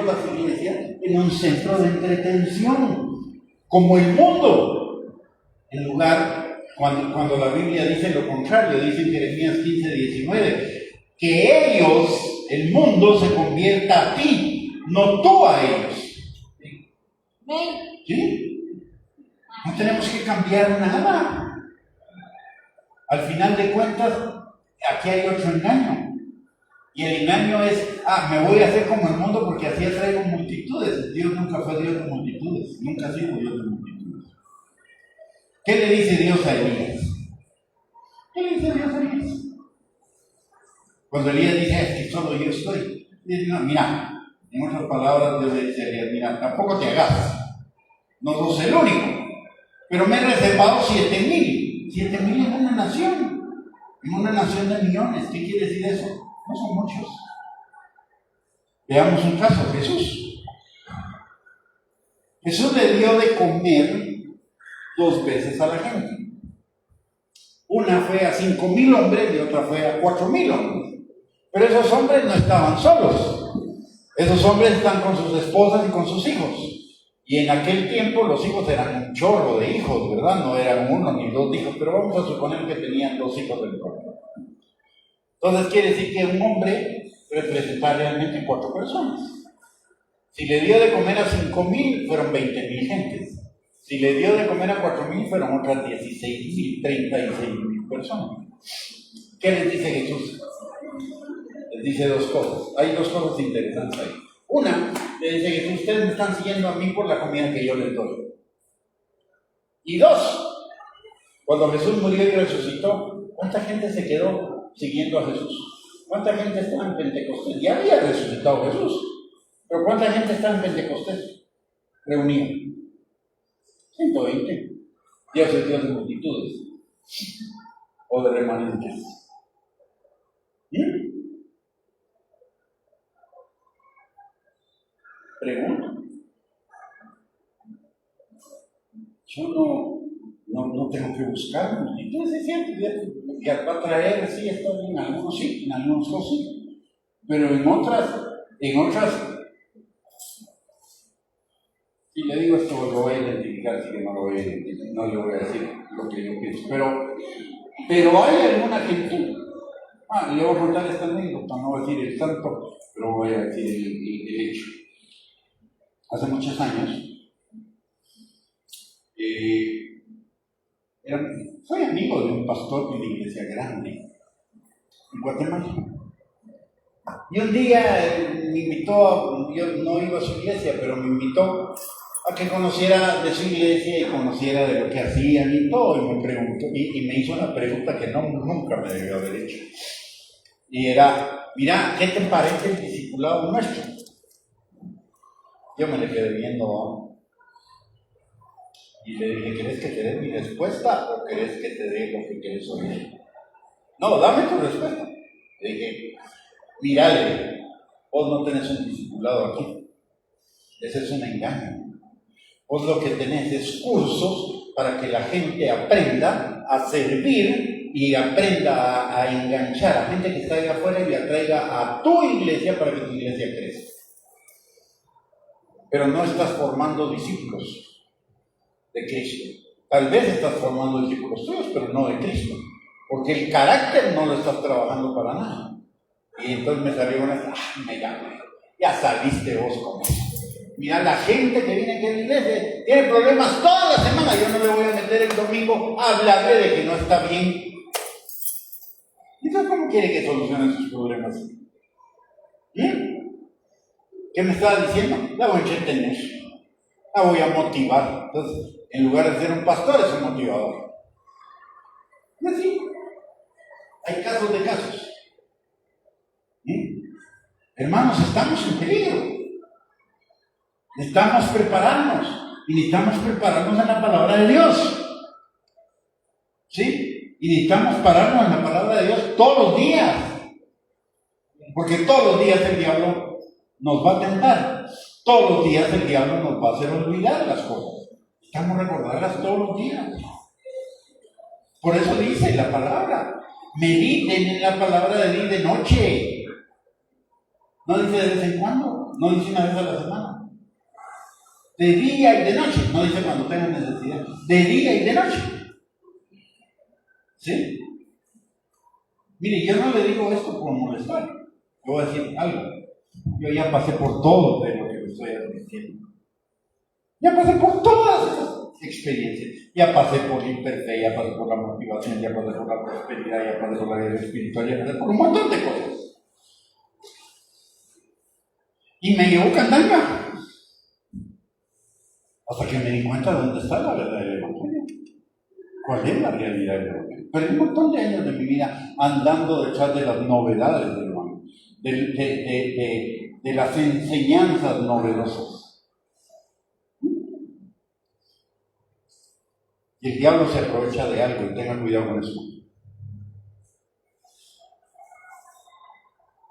las iglesias en un centro de entretención, como el mundo, en lugar, cuando la Biblia dice lo contrario, dice en Jeremías 15:19, que ellos, el mundo, se convierta a ti, no tú a ellos. ¿Sí? No tenemos que cambiar nada. Al final de cuentas, aquí hay otro engaño. Y el engaño es, me voy a hacer como el mundo porque así atraigo multitudes. Dios nunca fue Dios de multitudes, nunca ha sido Dios de multitudes. ¿Qué le dice Dios a Elías? ¿Qué le dice Dios a Elías? Cuando Elías dice, es que solo yo estoy. Dice, no, mira, en otras palabras Dios le dice a Elías, mira, tampoco te hagas. No sos el único, pero me he reservado 7,000. 7,000 en una nación de millones. ¿Qué quiere decir eso? No son muchos. Veamos un caso, Jesús. Jesús le dio de comer 2 veces a la gente. Una fue a 5,000 hombres y otra fue a 4,000 hombres. Pero esos hombres no estaban solos. Esos hombres están con sus esposas y con sus hijos. Y en aquel tiempo los hijos eran un chorro de hijos, ¿verdad? No eran 1 ni 2 hijos, pero vamos a suponer que tenían 2 hijos del pueblo. Entonces quiere decir que un hombre representa realmente 4 personas. Si le dio de comer a 5,000, fueron 20,000 gentes. Si le dio de comer a 4,000, fueron otras 16,000, 36,000 personas. ¿Qué les dice Jesús? Les dice 2 cosas. Hay 2 cosas interesantes ahí. Una, le dice que ustedes me están siguiendo a mí por la comida que yo les doy. Y 2, cuando Jesús murió y resucitó, ¿cuánta gente se quedó siguiendo a Jesús? ¿Cuánta gente estaba en Pentecostés? Ya había resucitado Jesús, pero ¿cuánta gente está en Pentecostés reunida? 120. Dios es Dios de multitudes. o de remanentes? Pregunto. Yo no tengo que buscar multitudes, es cierto, ya va a traer, sí, está bien, en algunos sí, en algunos no sí, pero en otras, si le digo esto lo voy a identificar, así que no lo voy a identificar, no le voy a decir lo que yo pienso, pero hay alguna gente, le voy a contar esta anécdota, no voy a decir el santo, pero voy a decir el hecho. Hace muchos años, soy amigo de un pastor de una iglesia grande en Guatemala. Y un día me invitó, yo no iba a su iglesia, pero me invitó a que conociera de su iglesia y conociera de lo que hacían y todo. Y me preguntó, y me hizo una pregunta que nunca me debió haber hecho. Y era, mira, ¿qué te parece el discipulado nuestro? Yo me le quedé viendo, ¿no? Y le dije, ¿querés que te dé mi respuesta o querés que te dé lo que quieres oír? No, dame tu respuesta. Le dije, mírale, vos no tenés un discipulado aquí. Ese es un engaño. Vos lo que tenés es cursos para que la gente aprenda a servir y aprenda a enganchar a gente que está ahí afuera y la traiga a tu iglesia para que tu iglesia crezca. Pero no estás formando discípulos de Cristo. Tal vez estás formando discípulos tuyos, pero no de Cristo, porque el carácter no lo estás trabajando para nada. Y entonces me salió una, ya saliste vos con eso. Mira, la gente que viene aquí a la iglesia tiene problemas toda la semana. Yo no le voy a meter el domingo a hablarle de que no está bien. ¿Y entonces cómo quiere que solucione sus problemas? ¿Qué me estaba diciendo? La voy a entretener, la voy a motivar. Entonces, en lugar de ser un pastor, es un motivador. Y así, hay casos de casos. Hermanos, estamos en peligro. Necesitamos prepararnos. Y necesitamos prepararnos en la palabra de Dios. ¿Sí? Y necesitamos pararnos en la palabra de Dios todos los días. Porque todos los días el diablo nos va a tentar. Todos los días el diablo nos va a hacer olvidar las cosas. Necesitamos recordarlas todos los días. Por eso dice la palabra. Mediten en la palabra de día y de noche. No dice de vez en cuando. No dice una vez a la semana. De día y de noche. No dice cuando tengan necesidad. De día y de noche. ¿Sí? Mire, yo no le digo esto por molestar. Yo voy a decir algo. Yo ya pasé por todo de lo que me estoy advirtiendo. Ya pasé por todas esas experiencias. Ya pasé por la hiperfe, ya pasé por la motivación, ya pasé por la prosperidad, ya pasé por la vida espiritual, ya pasé por un montón de cosas. Y me llevó candanga. Hasta que me di cuenta de dónde está la verdad del evangelio. ¿Cuál es la realidad del evangelio? Perdí un montón de años de mi vida andando detrás de las novedades del evangelio, de las enseñanzas novedosas. Y el diablo se aprovecha de algo y tengan cuidado con eso.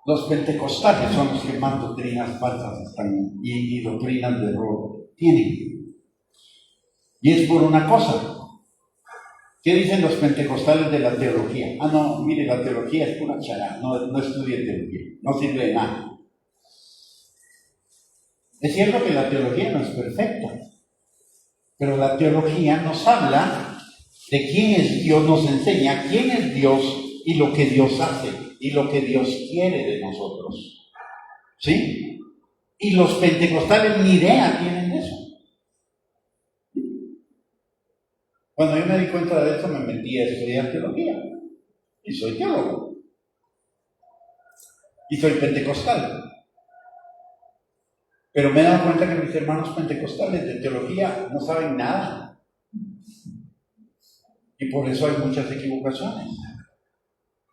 Los pentecostales son los que más doctrinas falsas están y doctrinas de error tienen. Y es por una cosa. ¿Qué dicen los pentecostales de la teología? No, mire, la teología es pura chará, no estudie teología, no sirve de nada. Es cierto que la teología no es perfecta, pero la teología nos habla de quién es Dios, nos enseña quién es Dios y lo que Dios hace y lo que Dios quiere de nosotros. ¿Sí? Y los pentecostales ni idea tienen de eso. Cuando yo me di cuenta de eso, me metí a estudiar teología. Y soy teólogo. Y soy pentecostal. Pero me he dado cuenta que mis hermanos pentecostales de teología no saben nada. Y por eso hay muchas equivocaciones.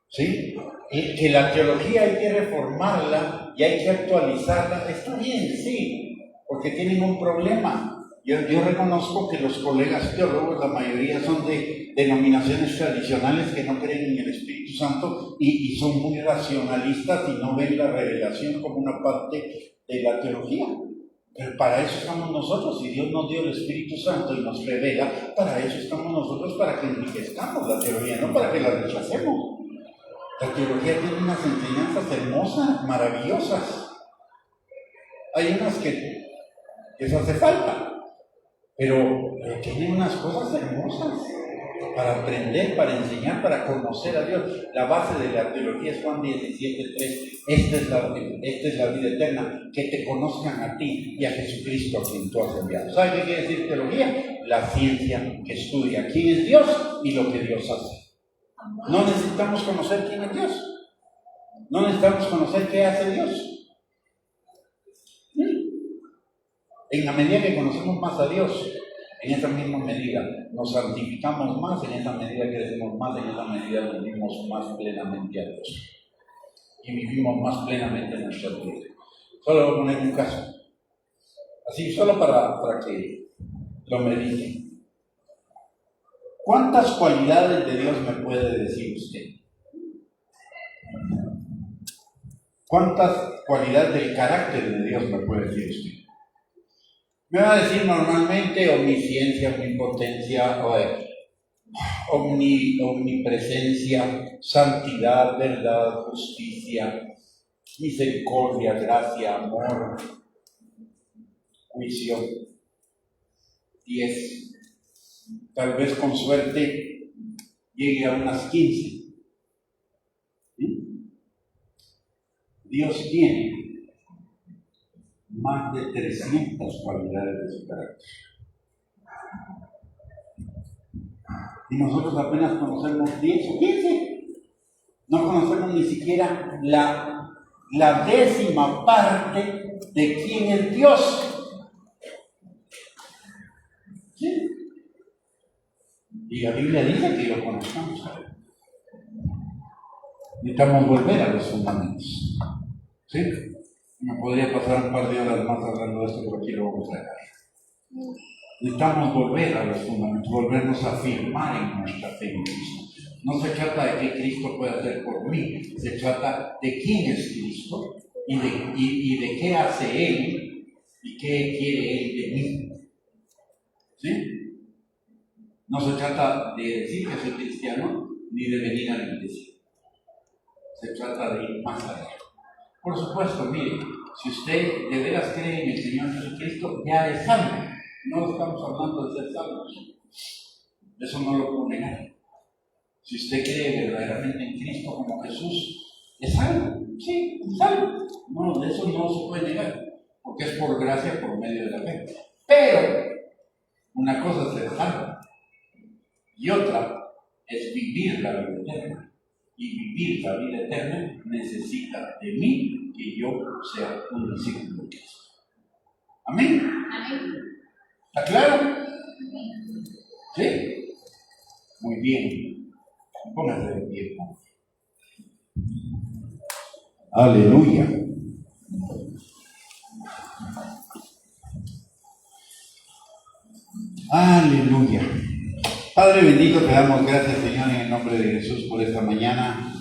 ¿Sí? Y que la teología hay que reformarla y hay que actualizarla. Está bien, sí, porque tienen un problema. Yo reconozco que los colegas teólogos, la mayoría son de denominaciones tradicionales que no creen en el Espíritu Santo y son muy racionalistas y no ven la revelación como una parte de la teología. Pero para eso estamos nosotros, si Dios nos dio el Espíritu Santo y nos revela, para eso estamos nosotros, para que enriquezcamos la teología, no para que la rechacemos. La teología tiene unas enseñanzas hermosas, maravillosas. Hay unas que les hace falta, pero tiene unas cosas hermosas para aprender, para enseñar, para conocer a Dios. La base de la teología es Juan 17:3. Esta es la vida eterna, que te conozcan a ti y a Jesucristo a quien tú has enviado. ¿Sabes qué quiere decir teología? La ciencia que estudia quién es Dios y lo que Dios hace. No necesitamos conocer quién es Dios. No necesitamos conocer qué hace Dios. En la medida que conocemos más a Dios, en esa misma medida nos santificamos más, en esa medida crecemos más, en esa medida vivimos más plenamente a Dios. Y vivimos más plenamente nuestra vida. Solo voy a poner un caso. Así, solo para que lo mediten. ¿Cuántas cualidades de Dios me puede decir usted? ¿Cuántas cualidades del carácter de Dios me puede decir usted? Me va a decir normalmente omnisciencia, omnipotencia, omnipresencia, santidad, verdad, justicia, misericordia, gracia, amor, juicio. 10. Tal vez con suerte llegue a unas 15. ¿Sí? Dios tiene más de 300 cualidades de su carácter. Y nosotros apenas conocemos 10 o 15. No conocemos ni siquiera la 10ª parte de quién es Dios. ¿Sí? Y la Biblia dice que lo conozcamos. Necesitamos volver a los fundamentos. ¿Sí? Me podría pasar un par de horas más hablando de esto, pero aquí lo vamos a dejar. Necesitamos volver a los fundamentos, volvernos a afirmar en nuestra fe en Cristo. No se trata de qué Cristo puede hacer por mí, se trata de quién es Cristo y de qué hace Él y qué quiere Él de mí. ¿Sí? No se trata de decir que soy cristiano ni de venir a la iglesia. Se trata de ir más allá. Por supuesto, mire, si usted de veras cree en el Señor Jesucristo, ya es salvo. No estamos hablando de ser salvos. Eso no lo puedo negar. Si usted cree verdaderamente en Cristo como Jesús, es salvo. Sí, es salvo. No, de eso no se puede negar, porque es por gracia, por medio de la fe. Pero una cosa es ser salvo y otra es vivir la vida eterna. Y vivir la vida eterna necesita de mí que yo sea un discípulo de Cristo. ¿Amén? Amén. ¿Está claro? ¿Sí? Muy bien. Póngase de pie. Aleluya. Aleluya. Padre bendito, te damos gracias, Señor, en el nombre de Jesús por esta mañana,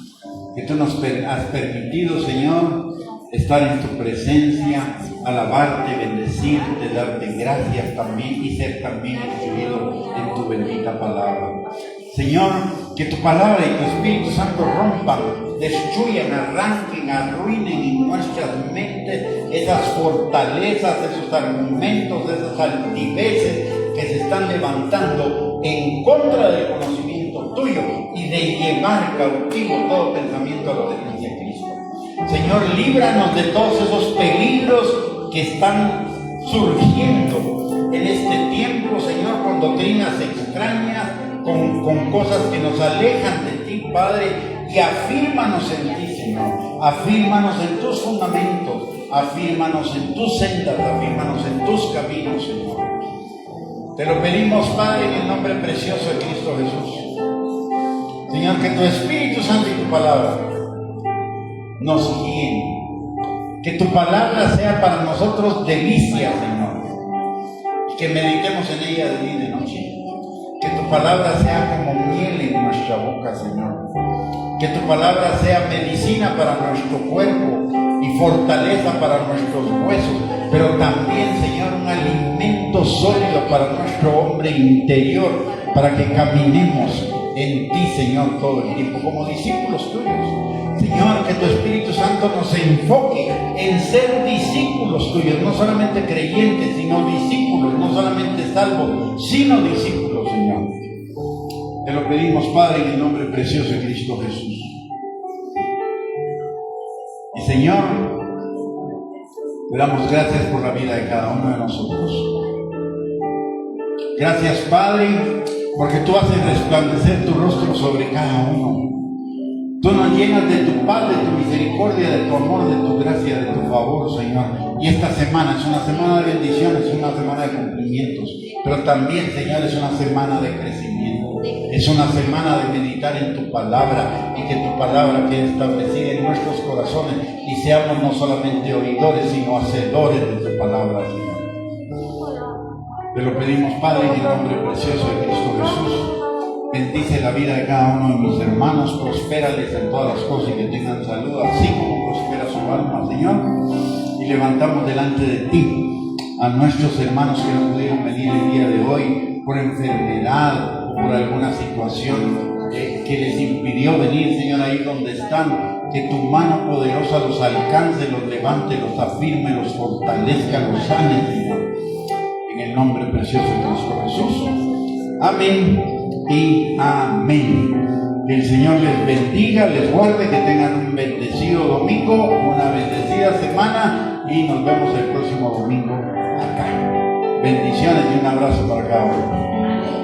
que tú nos has permitido, Señor, estar en tu presencia, alabarte, bendecirte, darte gracias también y ser también instruido en tu bendita palabra. Señor, que tu palabra y tu Espíritu Santo rompan, destruyan, arranquen, arruinen en nuestras mentes esas fortalezas, esos argumentos, esas altiveces que se están levantando en contra del conocimiento tuyo y de llevar cautivo todo pensamiento a la obediencia a Cristo. Señor, líbranos de todos esos peligros que están surgiendo en este tiempo, Señor, con doctrinas extrañas, con cosas que nos alejan de ti, Padre, y afírmanos en ti, Señor. Afírmanos en tus fundamentos, afírmanos en tus sendas, afírmanos en tus caminos, Señor. Te lo pedimos, Padre, en el nombre precioso de Cristo Jesús. Señor, que tu Espíritu Santo y tu palabra nos guíen. Que tu palabra sea para nosotros delicia, Señor. Y que meditemos en ella de día y de noche. Que tu tu palabra sea como miel en nuestra boca, Señor. Que tu palabra sea medicina para nuestro cuerpo y fortaleza para nuestros huesos, pero también, Señor, un alimento sólido para nuestro hombre interior, para que caminemos en ti, Señor, todo el tiempo, como discípulos tuyos. Señor, que tu Espíritu Santo nos enfoque en ser discípulos tuyos, no solamente creyentes, sino discípulos, no solamente salvos, sino discípulos, Señor. Te lo pedimos, Padre, en el nombre precioso de Cristo Jesús. Y Señor, te damos gracias por la vida de cada uno de nosotros. Gracias, Padre, porque tú haces resplandecer tu rostro sobre cada uno. Tú nos llenas de tu paz, de tu misericordia, de tu amor, de tu gracia, de tu favor, Señor. Y esta semana es una semana de bendiciones, es una semana de cumplimientos, pero también, Señor, es una semana de crecimiento. Es una semana de meditar en tu palabra y que tu palabra quede establecida en nuestros corazones y seamos no solamente oidores, sino hacedores de tu palabra, Señor. Te lo pedimos, Padre, en el nombre precioso de Cristo Jesús. Bendice la vida de cada uno de mis hermanos, prospérales en todas las cosas y que tengan salud, así como prospera su alma, Señor. Y levantamos delante de ti a nuestros hermanos que no pudieron venir el día de hoy por enfermedad, por alguna situación que les impidió venir, Señor, ahí donde están. Que tu mano poderosa los alcance, los levante, los afirme, los fortalezca, los sane, Señor. En el nombre precioso de Cristo Jesús. Amén y amén. Que el Señor les bendiga, les guarde, que tengan un bendecido domingo, una bendecida semana y nos vemos el próximo domingo acá. Bendiciones y un abrazo para cada uno.